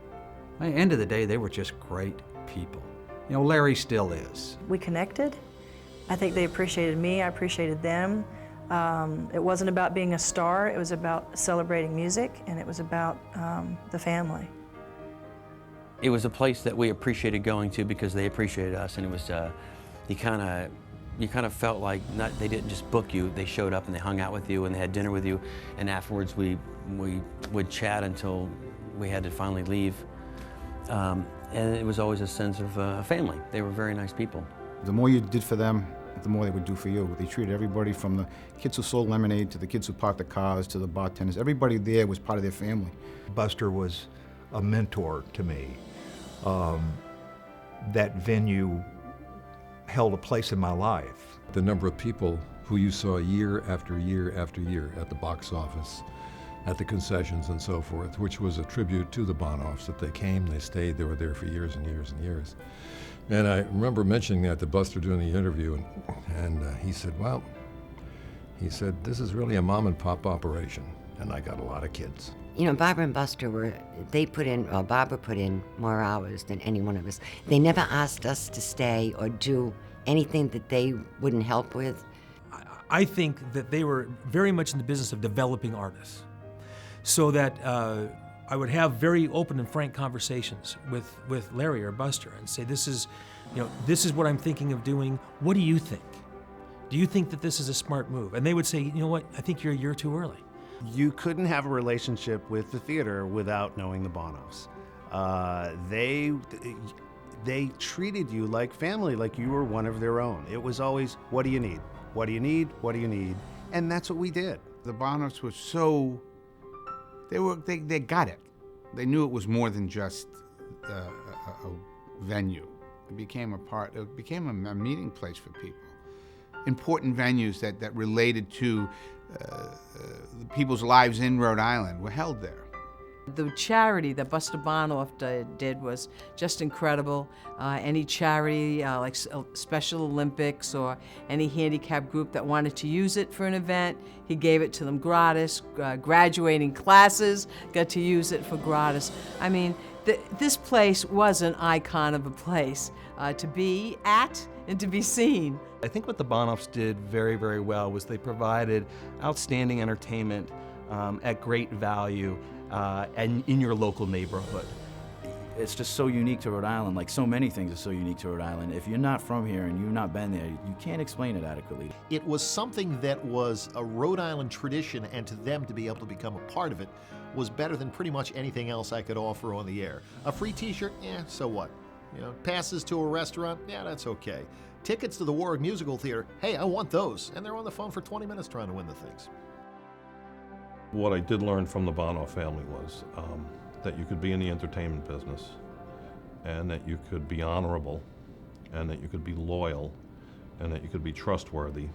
At the end of the day, they were just great people. You know, Larry still is. We connected. I think they appreciated me, I appreciated them. It wasn't about being a star, it was about celebrating music, and it was about the family. It was a place that we appreciated going to because they appreciated us, and it was, you kind of felt like they didn't just book you, they showed up and they hung out with you and they had dinner with you, and afterwards we would chat until we had to finally leave. And it was always a sense of family. They were very nice people. The more you did for them, the more they would do for you. They treated everybody from the kids who sold lemonade to the kids who parked the cars to the bartenders. Everybody there was part of their family. Buster was a mentor to me. That venue held a place in my life. The number of people who you saw year after year after year at the box office, at the concessions and so forth, which was a tribute to the Bonoffs, that they came, they stayed, they were there for years and years and years. And I remember mentioning that to Buster during the interview, and he said, well, he said, this is really a mom and pop operation, and I got a lot of kids. You know, Barbara and Buster Barbara put in more hours than any one of us. They never asked us to stay or do anything that they wouldn't help with. I think that they were very much in the business of developing artists, so that I would have very open and frank conversations with Larry or Buster and say, this is what I'm thinking of doing. What do you think? Do you think that this is a smart move? And they would say, you know what, I think you're a year too early. You couldn't have a relationship with the theater without knowing the Bonoffs. They treated you like family, like you were one of their own. It was always, what do you need? What do you need? What do you need? And that's what we did. The Bonoffs were so, they got it. They knew it was more than just a venue. It became a meeting place for people. Important venues that related to the people's lives in Rhode Island were held there. The charity that Buster Bonoff did was just incredible. Any charity, like Special Olympics or any handicap group that wanted to use it for an event, he gave it to them gratis. Graduating classes got to use it for gratis. I mean, this place was an icon of a place to be at and to be seen. I think what the Bonoffs did very, very well was they provided outstanding entertainment at great value and in your local neighborhood. It's just so unique to Rhode Island, like so many things are so unique to Rhode Island. If you're not from here and you've not been there, you can't explain it adequately. It was something that was a Rhode Island tradition, and to them to be able to become a part of it was better than pretty much anything else I could offer on the air. A free t-shirt, so what? You know, passes to a restaurant, that's okay. Tickets to the Warwick Musical Theatre, hey, I want those. And they're on the phone for 20 minutes trying to win the things. What I did learn from the Bonoff family was that you could be in the entertainment business, and that you could be honorable, and that you could be loyal, and that you could be trustworthy,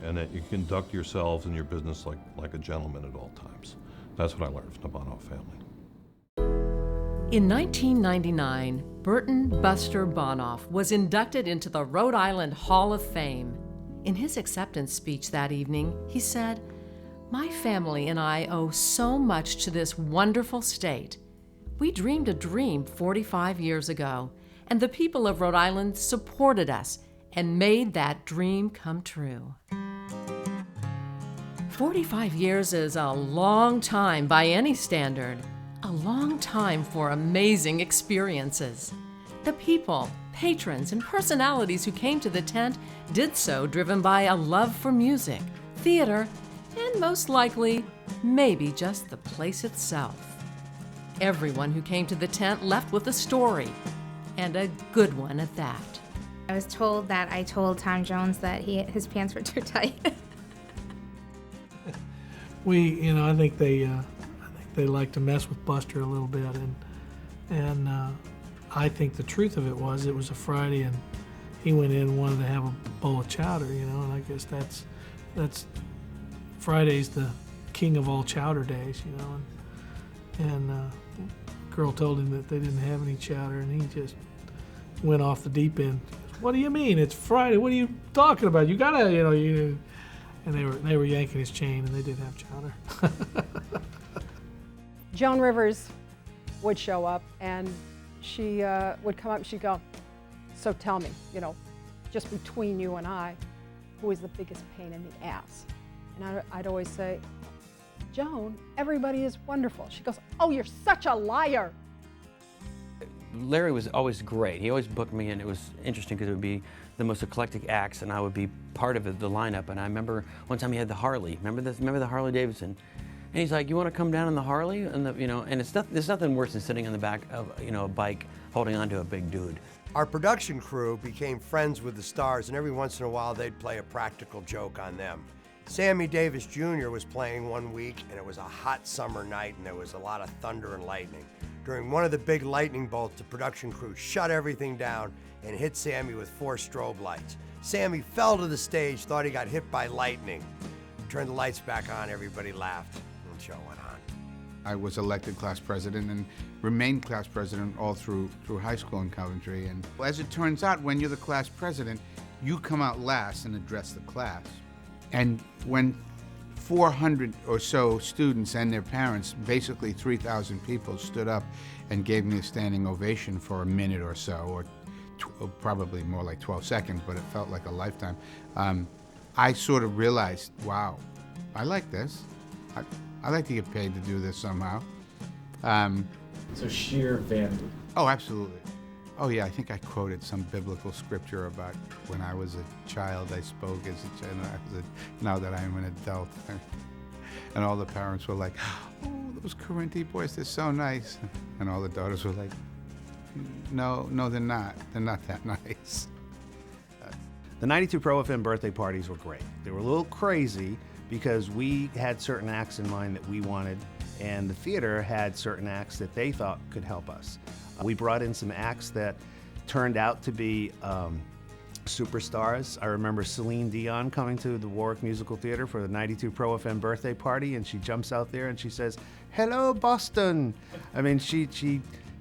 and that you conduct yourselves in your business like a gentleman at all times. That's what I learned from the Bonoff family. In 1999, Burton Buster Bonoff was inducted into the Rhode Island Hall of Fame. In his acceptance speech that evening, he said, "My family and I owe so much to this wonderful state. We dreamed a dream 45 years ago, and the people of Rhode Island supported us and made that dream come true." 45 years is a long time by any standard. A long time for amazing experiences. The people, patrons, and personalities who came to the tent did so driven by a love for music, theater, and most likely, maybe just the place itself. Everyone who came to the tent left with a story, and a good one at that. I was told that I told Tom Jones that his pants were too tight. I think they like to mess with Buster a little bit, and I think the truth of it was a Friday, and he went in and wanted to have a bowl of chowder, and I guess that's Friday's the king of all chowder days, and girl told him that they didn't have any chowder, and he just went off the deep end. What do you mean? It's Friday. What are you talking about? You gotta, and they were yanking his chain, and they did have chowder. Joan Rivers would show up, and she would come up and she'd go, so tell me, just between you and I, who is the biggest pain in the ass? And I'd always say, Joan, everybody is wonderful. She goes, oh, you're such a liar. Larry was always great. He always booked me, and it was interesting because it would be the most eclectic acts, and I would be part of the lineup. And I remember one time he had the Harley. Remember the Harley Davidson? And he's like, "You want to come down on the Harley?" And and there's nothing worse than sitting on the back of a bike holding onto a big dude. Our production crew became friends with the stars, and every once in a while they'd play a practical joke on them. Sammy Davis Jr. was playing one week, and it was a hot summer night, and there was a lot of thunder and lightning. During one of the big lightning bolts, the production crew shut everything down and hit Sammy with 4 strobe lights. Sammy fell to the stage, thought he got hit by lightning. Turned the lights back on, everybody laughed, and the show went on. I was elected class president and remained class president all through high school in Coventry. And as it turns out, when you're the class president, you come out last and address the class. And when 400 or so students and their parents, basically 3,000 people, stood up and gave me a standing ovation for a minute or so, or probably more like 12 seconds, but it felt like a lifetime. I sort of realized, wow, I like this. I like to get paid to do this somehow. So sheer vanity. Oh, absolutely. Oh yeah, I think I quoted some biblical scripture about when I was a child, I spoke as a child, now that I am an adult. And all the parents were like, oh, those Corinthi boys, they're so nice. And all the daughters were like, no, they're not. They're not that nice. The 92 Pro FM birthday parties were great. They were a little crazy because we had certain acts in mind that we wanted, and the theater had certain acts that they thought could help us. We brought in some acts that turned out to be superstars. I remember Celine Dion coming to the Warwick Musical Theatre for the 92 Pro FM birthday party, and she jumps out there and she says, "Hello, Boston." I mean, she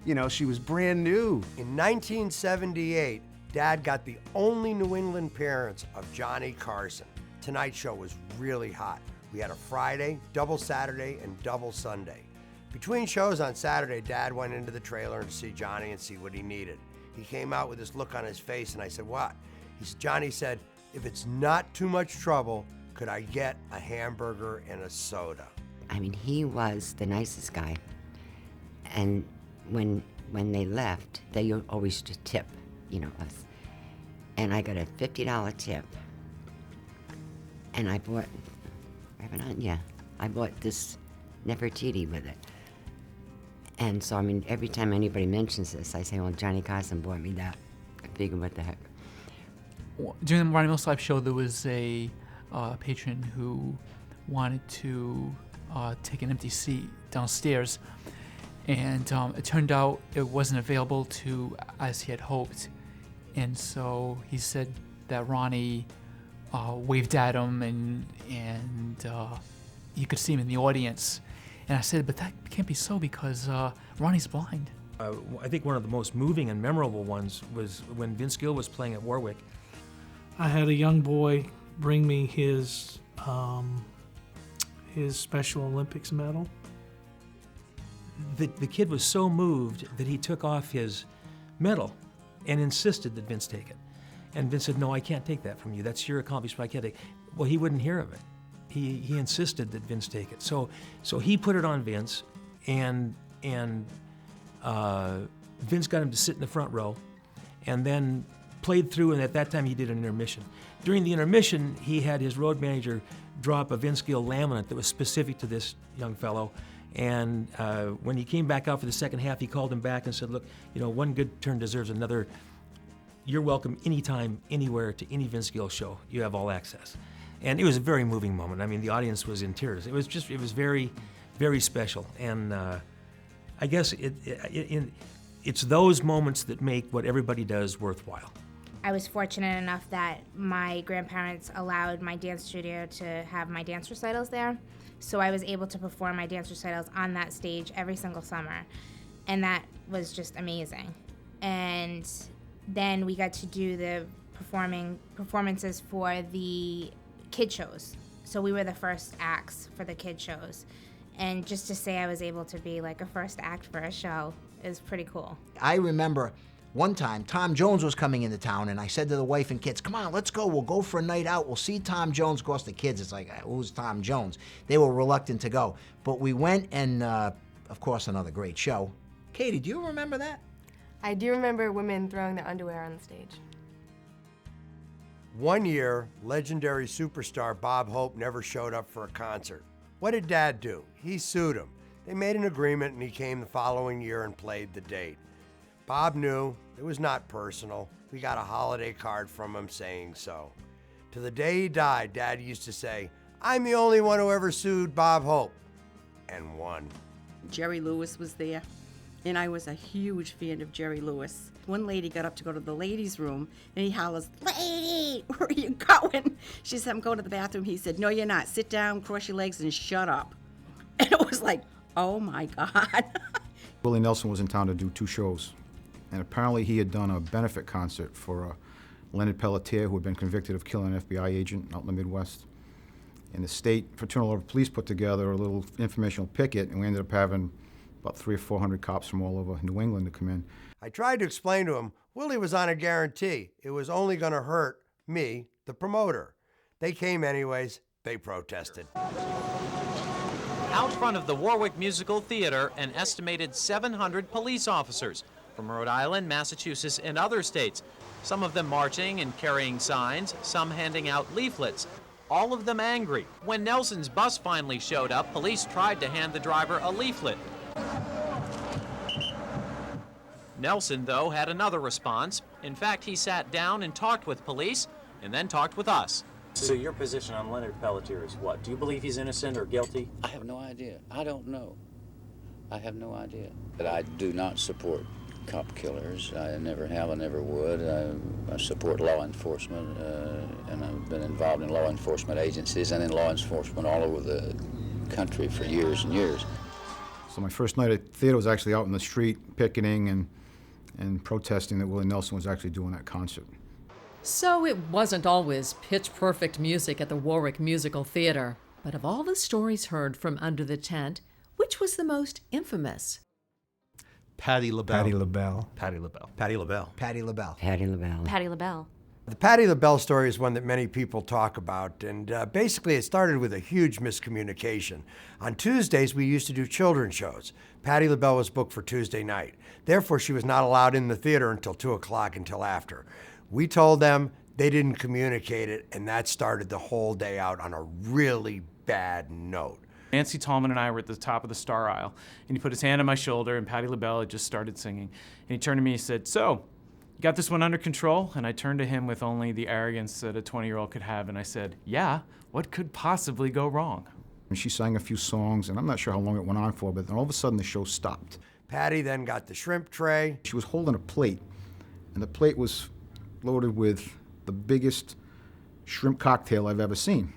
was brand new. In 1978, Dad got the only New England appearance of Johnny Carson. Tonight Show was really hot. We had a Friday, double Saturday, and double Sunday. Between shows on Saturday, Dad went into the trailer to see Johnny and see what he needed. He came out with this look on his face, and I said, "What?" Johnny said, "If it's not too much trouble, could I get a hamburger and a soda?" I mean, he was the nicest guy. And when they left, they always used to tip, us. And I got a $50 tip. And I bought this Nefertiti with it. And so, I mean, every time anybody mentions this, I say, well, Johnny Carson bought me that. I figured, what the heck. During the Ronnie Mills Live show, there was a patron who wanted to take an empty seat downstairs. And it turned out it wasn't available to as he had hoped. And so he said that Ronnie waved at him and you could see him in the audience. And I said, but that can't be so because Ronnie's blind. I think one of the most moving and memorable ones was when Vince Gill was playing at Warwick. I had a young boy bring me his Special Olympics medal. The kid was so moved that he took off his medal and insisted that Vince take it. And Vince said, "No, I can't take that from you. That's your accomplishment. I can't take it." Well, he wouldn't hear of it. He insisted that Vince take it. So he put it on Vince, and Vince got him to sit in the front row, and then played through. And at that time, he did an intermission. During the intermission, he had his road manager drop a Vince Gill laminate that was specific to this young fellow, And when he came back out for the second half, he called him back and said, look, you know, one good turn deserves another. You're welcome anytime, anywhere, to any Vince Gill show. You have all access. And it was a very moving moment. I mean, the audience was in tears. It was very, very special. And I guess it's those moments that make what everybody does worthwhile. I was fortunate enough that my grandparents allowed my dance studio to have my dance recitals there. So I was able to perform my dance recitals on that stage every single summer. And that was just amazing. And then we got to do the performances for the kid shows. So we were the first acts for the kid shows. And just to say I was able to be like a first act for a show is pretty cool. I remember one time Tom Jones was coming into town, and I said to the wife and kids, come on, let's go. We'll go for a night out. We'll see Tom Jones. Of course, the kids, it's like, who's Tom Jones? They were reluctant to go. But we went, and of course, another great show. Katie, do you remember that? I do remember women throwing their underwear on the stage. One year, legendary superstar Bob Hope never showed up for a concert. What did Dad do? He sued him. They made an agreement, and he came the following year and played the date. Bob knew it was not personal. We got a holiday card from him saying so. To the day he died, Dad used to say, I'm the only one who ever sued Bob Hope, and won. Jerry Lewis was there, and I was a huge fan of Jerry Lewis. One lady got up to go to the ladies' room, and he hollers, lady, where are you going? She said, I'm going to the bathroom. He said, no, you're not. Sit down, cross your legs, and shut up. And it was like, oh my God. Willie Nelson was in town to do 2 shows. And apparently he had done a benefit concert for Leonard Pelletier, who had been convicted of killing an FBI agent out in the Midwest. And the state Fraternal Order of Police put together a little informational picket, and we ended up having about 300 or 400 cops from all over New England to come in. I tried to explain to him, Willie was on a guarantee. It was only going to hurt me, the promoter. They came anyways. They protested. Out front of the Warwick Musical Theatre, an estimated 700 police officers from Rhode Island, Massachusetts, and other states. Some of them marching and carrying signs, some handing out leaflets. All of them angry. When Nelson's bus finally showed up, police tried to hand the driver a leaflet. Nelson, though, had another response. In fact, he sat down and talked with police, and then talked with us. So your position on Leonard Pelletier is what? Do you believe he's innocent or guilty? I have no idea. I don't know. I have no idea. But I do not support cop killers. I never have, I never would. I support law enforcement, and I've been involved in law enforcement agencies and in law enforcement all over the country for years and years. So my first night at theater was actually out in the street picketing and protesting that Willie Nelson was actually doing that concert. So it wasn't always pitch-perfect music at the Warwick Musical Theatre. But of all the stories heard from under the tent, which was the most infamous? Patti LaBelle. Patti LaBelle. Patti LaBelle. Patti LaBelle. Patti LaBelle. Patti LaBelle. Patti LaBelle. The Patti LaBelle story is one that many people talk about, and basically it started with a huge miscommunication. On Tuesdays, we used to do children's shows. Patti LaBelle was booked for Tuesday night. Therefore, she was not allowed in the theater until 2 o'clock until after. We told them, they didn't communicate it, and that started the whole day out on a really bad note. Nancy Tallman and I were at the top of the star aisle, and he put his hand on my shoulder, and Patti LaBelle had just started singing. And he turned to me and said, so, you got this one under control? And I turned to him with only the arrogance that a 20-year-old could have, and I said, yeah, what could possibly go wrong? And she sang a few songs, and I'm not sure how long it went on for, but then all of a sudden the show stopped. Patti then got the shrimp tray. She was holding a plate, and the plate was loaded with the biggest shrimp cocktail I've ever seen.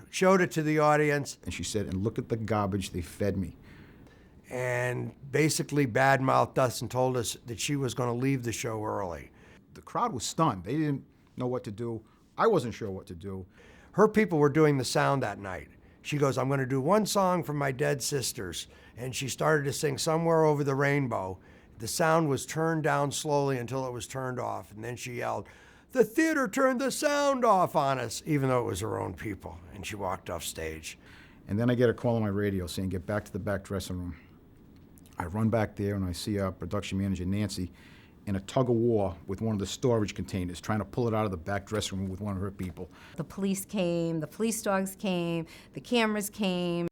Showed it to the audience. And she said, and look at the garbage they fed me. And basically badmouthed us and told us that she was going to leave the show early. The crowd was stunned. They didn't know what to do. I wasn't sure what to do. Her people were doing the sound that night. She goes, I'm going to do one song from my dead sisters. And she started to sing Somewhere Over the Rainbow. The sound was turned down slowly until it was turned off. And then she yelled, the theater turned the sound off on us, even though it was her own people. And she walked off stage. And then I get a call on my radio saying, get back to the back dressing room. I run back there and I see our production manager, Nancy, in a tug of war with one of the storage containers, trying to pull it out of the back dressing room with one of her people. The police came, the police dogs came, the cameras came.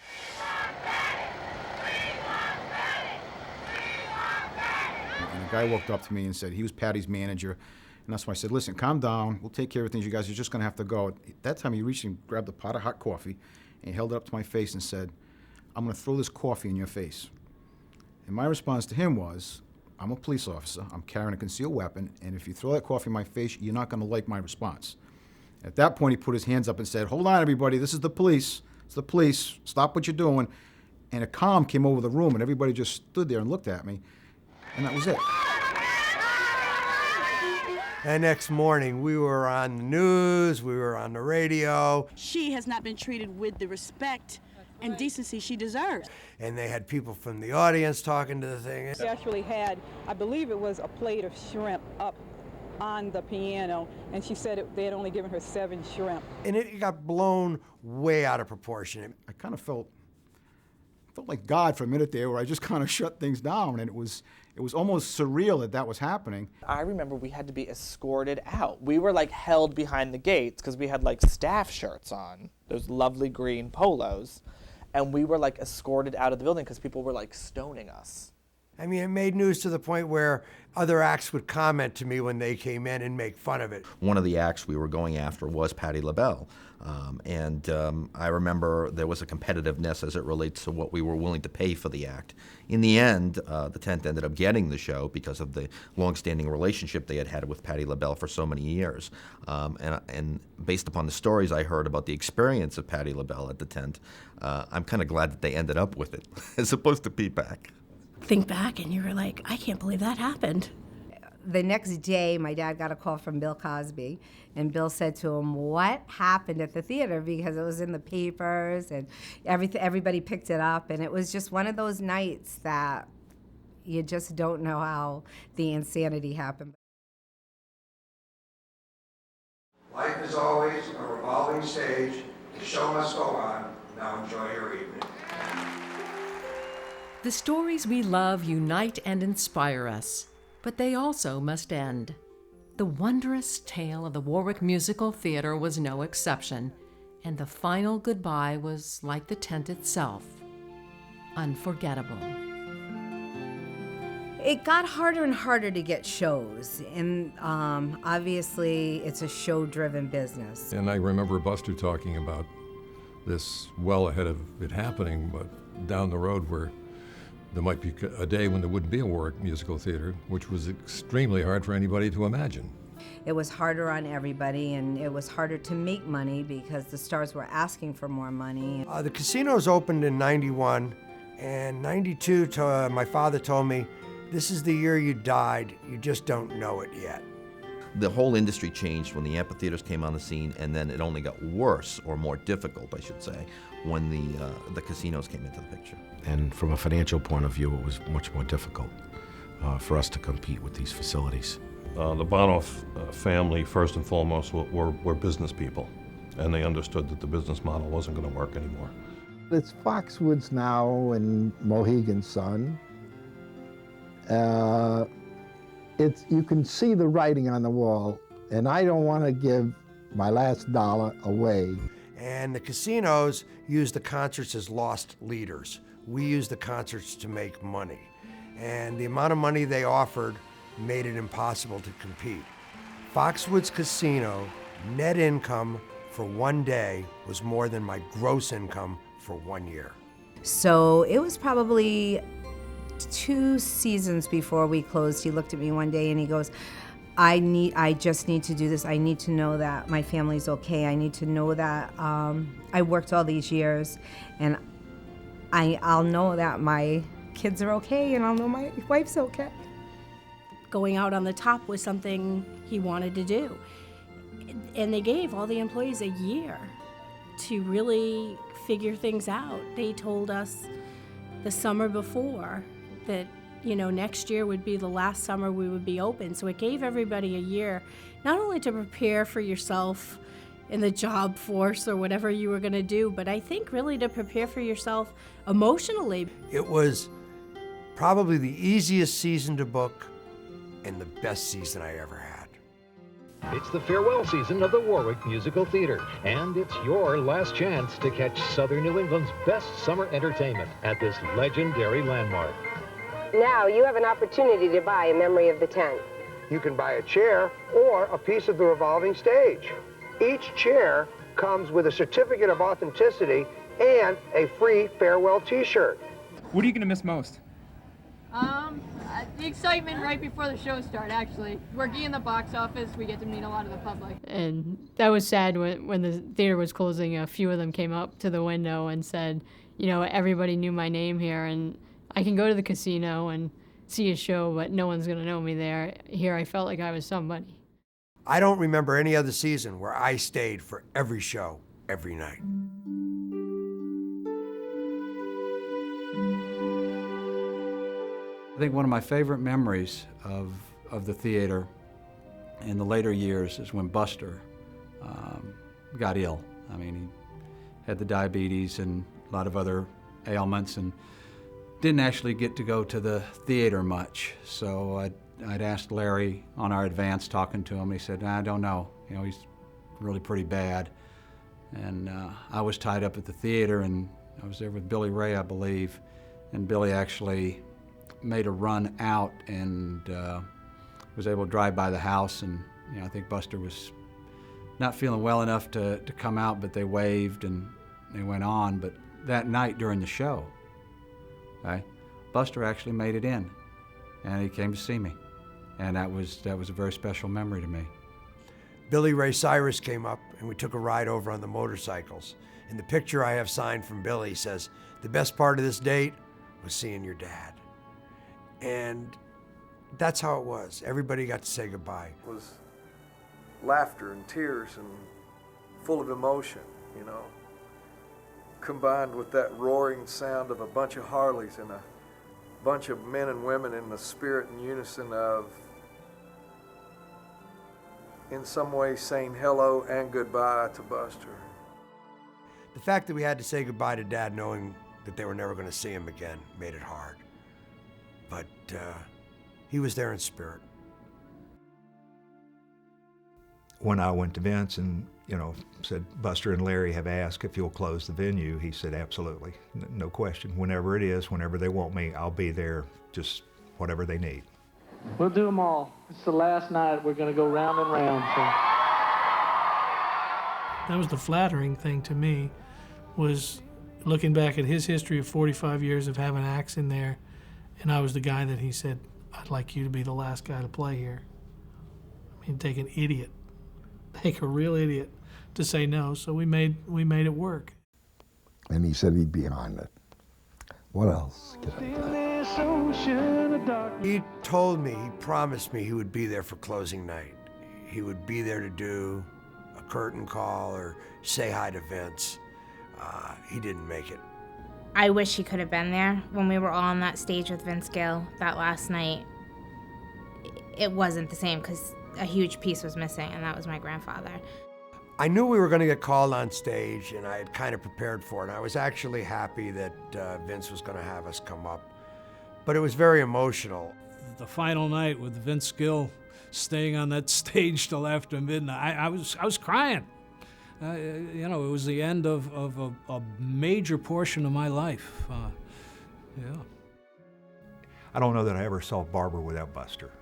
a guy walked up to me and said he was Patty's manager. And that's why I said, listen, calm down. We'll take care of things. You guys are just going to have to go. At that time, he reached and grabbed a pot of hot coffee and he held it up to my face and said, I'm going to throw this coffee in your face. And my response to him was, I'm a police officer. I'm carrying a concealed weapon. And if you throw that coffee in my face, you're not going to like my response. At that point, he put his hands up and said, hold on, everybody. This is the police. It's the police. Stop what you're doing. And a calm came over the room, and everybody just stood there and looked at me. And that was it. And next morning, we were on the news, we were on the radio. She has not been treated with the respect and decency she deserves. And they had people from the audience talking to the thing. She actually had, I believe it was a plate of shrimp up on the piano, and she said they had only given her 7 shrimp. And it got blown way out of proportion. I kind of felt like God for a minute there, where I just kind of shut things down, and it was almost surreal that was happening. I remember we had to be escorted out. We were like held behind the gates because we had like staff shirts on, those lovely green polos, and we were like escorted out of the building because people were like stoning us. I mean, it made news to the point where other acts would comment to me when they came in and make fun of it. One of the acts we were going after was Patti LaBelle. I remember there was a competitiveness as it relates to what we were willing to pay for the act. In the end, the tent ended up getting the show because of the longstanding relationship they had had with Patti LaBelle for so many years. And based upon the stories I heard about the experience of Patti LaBelle at the tent, I'm kind of glad that they ended up with it, as opposed to Pete back. Think back and you were like, I can't believe that happened. The next day, my dad got a call from Bill Cosby, and Bill said to him, what happened at the theater? Because it was in the papers, and everybody picked it up, and it was just one of those nights that you just don't know how the insanity happened. Life is always a revolving stage. The show must go on. Now enjoy your evening. The stories we love unite and inspire us, but they also must end. The wondrous tale of the Warwick Musical Theatre was no exception, and the final goodbye was like the tent itself, unforgettable. It got harder and harder to get shows, and obviously it's a show-driven business. And I remember Buster talking about this well ahead of it happening, but down the road where there might be a day when there wouldn't be a Warwick Musical Theatre, which was extremely hard for anybody to imagine. It was harder on everybody, and it was harder to make money because the stars were asking for more money. The casinos opened in '91, and '92, my father told me, this is the year you died, you just don't know it yet. The whole industry changed when the amphitheaters came on the scene, and then it only got worse, or more difficult, I should say, when the casinos came into the picture. And from a financial point of view, it was much more difficult for us to compete with these facilities. The Bonoff family, first and foremost, were business people, and they understood that the business model wasn't going to work anymore. It's Foxwoods now and Mohegan Sun. You can see the writing on the wall, and I don't want to give my last dollar away. And the casinos use the concerts as lost leaders. We use the concerts to make money. And the amount of money they offered made it impossible to compete. Foxwoods Casino net income for one day was more than my gross income for 1 year. So it was probably 2 seasons before we closed. He looked at me one day and he goes, I just need to do this. I need to know that my family's okay. I need to know that I worked all these years, and I'll know that my kids are okay, and I'll know my wife's okay. Going out on the top was something he wanted to do. And they gave all the employees a year to really figure things out. They told us the summer before that, next year would be the last summer we would be open. So it gave everybody a year, not only to prepare for yourself in the job force or whatever you were going to do, but I think really to prepare for yourself emotionally. It was probably the easiest season to book and the best season I ever had. It's the farewell season of the Warwick Musical Theatre, and it's your last chance to catch Southern New England's best summer entertainment at this legendary landmark. Now you have an opportunity to buy a memory of the tent. You can buy a chair or a piece of the revolving stage. Each chair comes with a certificate of authenticity and a free farewell t-shirt. What are you going to miss most? The excitement right before the show started, actually. Working in the box office, we get to meet a lot of the public. And that was sad when the theater was closing. A few of them came up to the window and said, you know, everybody knew my name here, and I can go to the casino and see a show, but no one's going to know me there. Here I felt like I was somebody. I don't remember any other season where I stayed for every show, every night. I think one of my favorite memories of the theater in the later years is when Buster got ill. I mean, he had the diabetes and a lot of other ailments and didn't actually get to go to the theater much. So I'd asked Larry on our advance, talking to him, he said, I don't know, you know, he's really pretty bad. And I was tied up at the theater, and I was there with Billy Ray, I believe, and Billy actually made a run out and was able to drive by the house, and you know, I think Buster was not feeling well enough to come out, but they waved and they went on. But that night during the show, okay, Buster actually made it in, and he came to see me, and that was a very special memory to me. Billy Ray Cyrus came up and we took a ride over on the motorcycles. And the picture I have signed from Billy says, the best part of this date was seeing your dad. And that's how it was. Everybody got to say goodbye. It was laughter and tears and full of emotion, you know, combined with that roaring sound of a bunch of Harleys and a bunch of men and women in the spirit and unison of, in some way, saying hello and goodbye to Buster. The fact that we had to say goodbye to Dad knowing that they were never going to see him again made it hard. But he was there in spirit. When I went to Vince and, you know, said, Buster and Larry have asked if you'll close the venue, he said, absolutely, no question. Whenever it is, whenever they want me, I'll be there, just whatever they need. We'll do them all. It's the last night. We're going to go round and round. So. That was the flattering thing to me, was looking back at his history of 45 years of having acts in there, and I was the guy that he said, I'd like you to be the last guy to play here. I mean, take an idiot, take a real idiot to say no, so we made it work. And he said he'd be on it. What else could I tell? He told me, he promised me he would be there for closing night. He would be there to do a curtain call or say hi to Vince. He didn't make it. I wish he could have been there when we were all on that stage with Vince Gill that last night. It wasn't the same because a huge piece was missing, and that was my grandfather. I knew we were going to get called on stage, and I had kind of prepared for it. I was actually happy that Vince was going to have us come up, but it was very emotional. The final night with Vince Gill staying on that stage till after midnight, I was crying. You know, it was the end of a major portion of my life. Yeah. I don't know that I ever saw Barbara without Buster.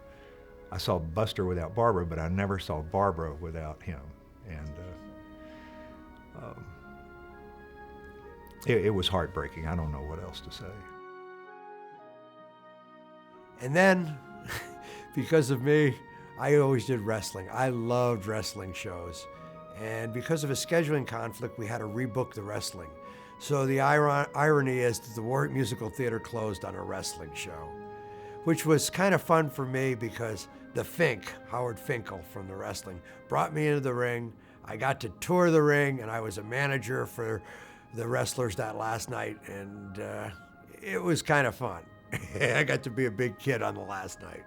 I saw Buster without Barbara, but I never saw Barbara without him. And it was heartbreaking. I don't know what else to say. And then, because of me, I always did wrestling. I loved wrestling shows. And because of a scheduling conflict, we had to rebook the wrestling. So the irony is that the Warwick Musical Theatre closed on a wrestling show, which was kind of fun for me because the Fink, Howard Finkel from the wrestling, brought me into the ring. I got to tour the ring, and I was a manager for the wrestlers that last night, and it was kind of fun. I got to be a big kid on the last night.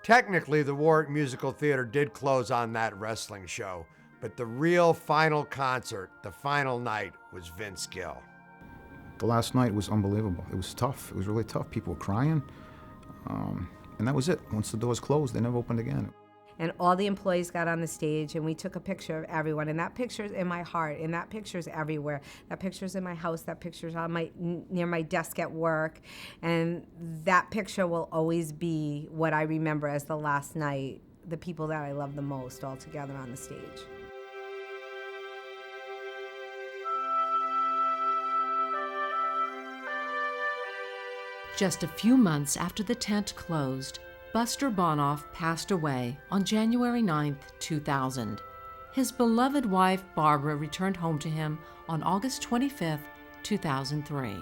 Technically, the Warwick Musical Theatre did close on that wrestling show, but the real final concert, the final night, was Vince Gill. The last night was unbelievable. It was tough. It was really tough. People were crying. And that was it. Once the doors closed, they never opened again. And all the employees got on the stage, and we took a picture of everyone. And that picture's in my heart, and that picture's everywhere. That picture's in my house. That picture's on near my desk at work. And that picture will always be what I remember as the last night, the people that I love the most all together on the stage. Just a few months after the tent closed, Buster Bonoff passed away on January 9, 2000. His beloved wife, Barbara, returned home to him on August 25, 2003.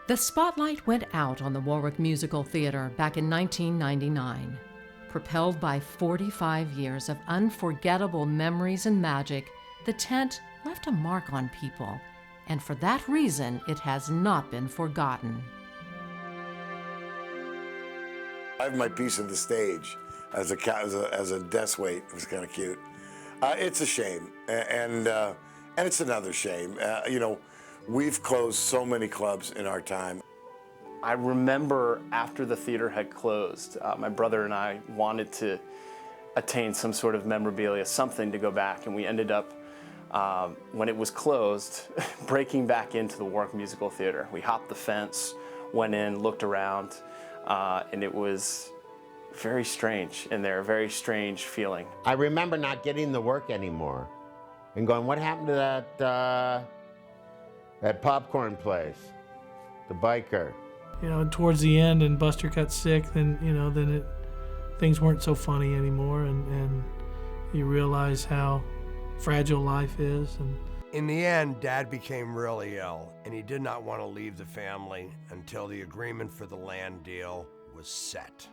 The spotlight went out on the Warwick Musical Theatre back in 1999. Propelled by 45 years of unforgettable memories and magic, the tent left a mark on people, and for that reason, it has not been forgotten. I have my piece of the stage as a desk weight. It was kind of cute. It's a shame, and it's another shame. You know, we've closed so many clubs in our time. I remember after the theater had closed, my brother and I wanted to attain some sort of memorabilia, something to go back, and we ended up, when it was closed, breaking back into the Warwick Musical Theatre. We hopped the fence, went in, looked around, and it was very strange in there, a very strange feeling. I remember not getting the work anymore and going, what happened to that popcorn place, the biker? You know, towards the end, and Buster got sick, then, you know, things weren't so funny anymore, and you realize how fragile life is. And in the end, Dad became really ill, and he did not want to leave the family until the agreement for the land deal was set.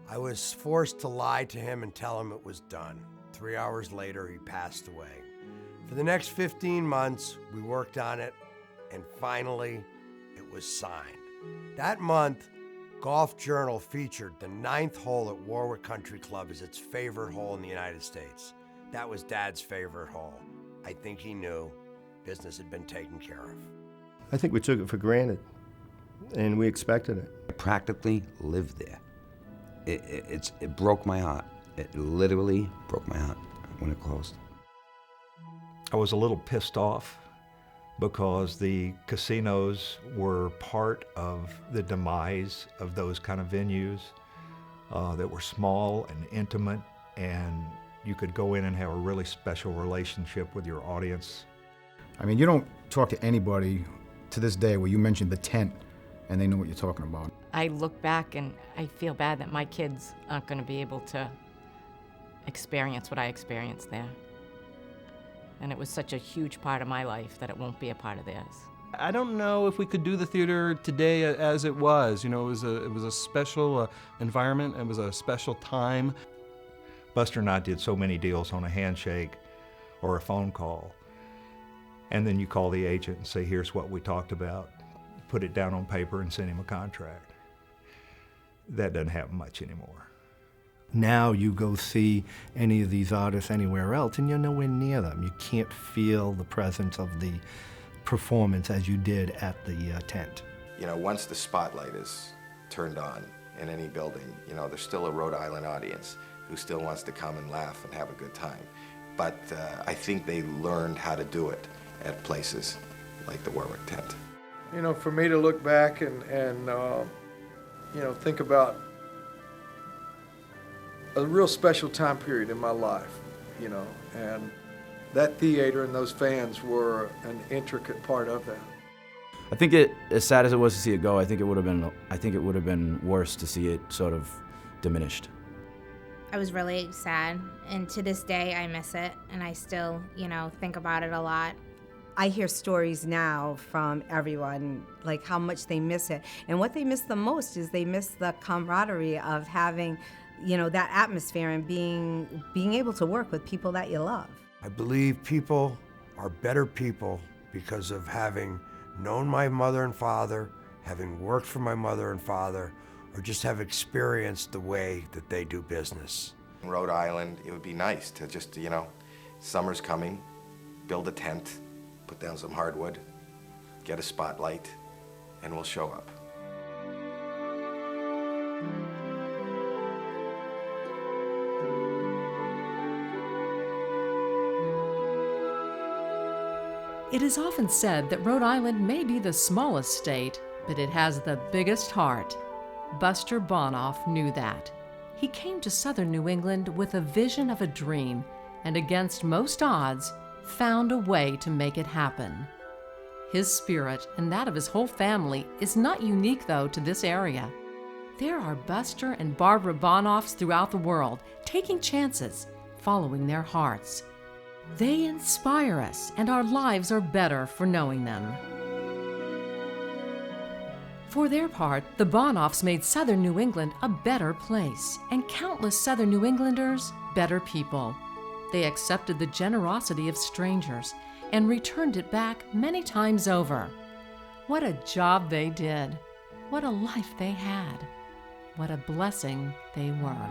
I was forced to lie to him and tell him it was done. 3 hours later, he passed away. For the next 15 months, we worked on it, and finally, it was signed. That month, Golf Journal featured the 9th hole at Warwick Country Club as its favorite hole in the United States. That was Dad's favorite hole. I think he knew business had been taken care of. I think we took it for granted, and we expected it. I practically lived there. It broke my heart. It literally broke my heart when it closed. I was a little pissed off because the casinos were part of the demise of those kind of venues that were small and intimate, and you could go in and have a really special relationship with your audience. I mean, you don't talk to anybody to this day where you mention the tent and they know what you're talking about. I look back and I feel bad that my kids aren't going to be able to experience what I experienced there. And it was such a huge part of my life that it won't be a part of theirs. I don't know if we could do the theater today as it was. You know, it was a special environment. It was a special time. Buster and I did so many deals on a handshake or a phone call. And then you call the agent and say, here's what we talked about. Put it down on paper and send him a contract. That doesn't happen much anymore. Now you go see any of these artists anywhere else and you're nowhere near them. You can't feel the presence of the performance as you did at the tent. You know, once the spotlight is turned on in any building, you know, there's still a Rhode Island audience who still wants to come and laugh and have a good time. But I think they learned how to do it at places like the Warwick tent. You know, for me to look back and you know, think about a real special time period in my life, you know, and that theater and those fans were an intricate part of that. I think as sad as it was to see it go, I think it would have been worse to see it sort of diminished. I was really sad, and to this day I miss it, and I still, you know, think about it a lot. I hear stories now from everyone, like how much they miss it. And what they miss the most is they miss the camaraderie of having, you know, that atmosphere and being able to work with people that you love. I believe people are better people because of having known my mother and father, having worked for my mother and father, or just have experienced the way that they do business. In Rhode Island, it would be nice to just, you know, summer's coming, build a tent, put down some hardwood, get a spotlight, and we'll show up. It is often said that Rhode Island may be the smallest state, but it has the biggest heart. Buster Bonoff knew that. He came to southern New England with a vision of a dream, and against most odds, found a way to make it happen. His spirit and that of his whole family is not unique, though, to this area. There are Buster and Barbara Bonoffs throughout the world, taking chances, following their hearts. They inspire us, and our lives are better for knowing them. For their part, the Bonoffs made southern New England a better place, and countless southern New Englanders better people. They accepted the generosity of strangers and returned it back many times over. What a job they did. What a life they had. What a blessing they were.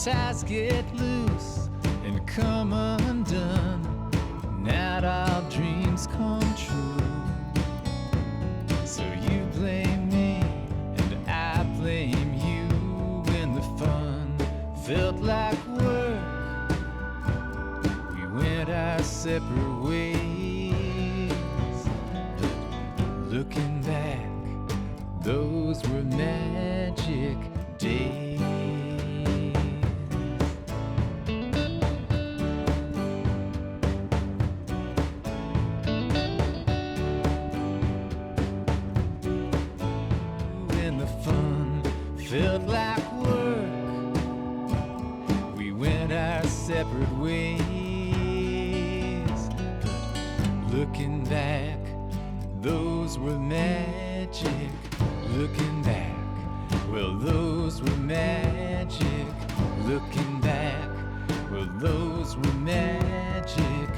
Ties get loose and come undone, not all dreams come true. So you blame me and I blame you when the fun felt like work. We went our separate ways, but looking back, those were magic days. Felt like work. We went our separate ways, but looking back, those were magic. Looking back, well, those were magic. Looking back, well, those were magic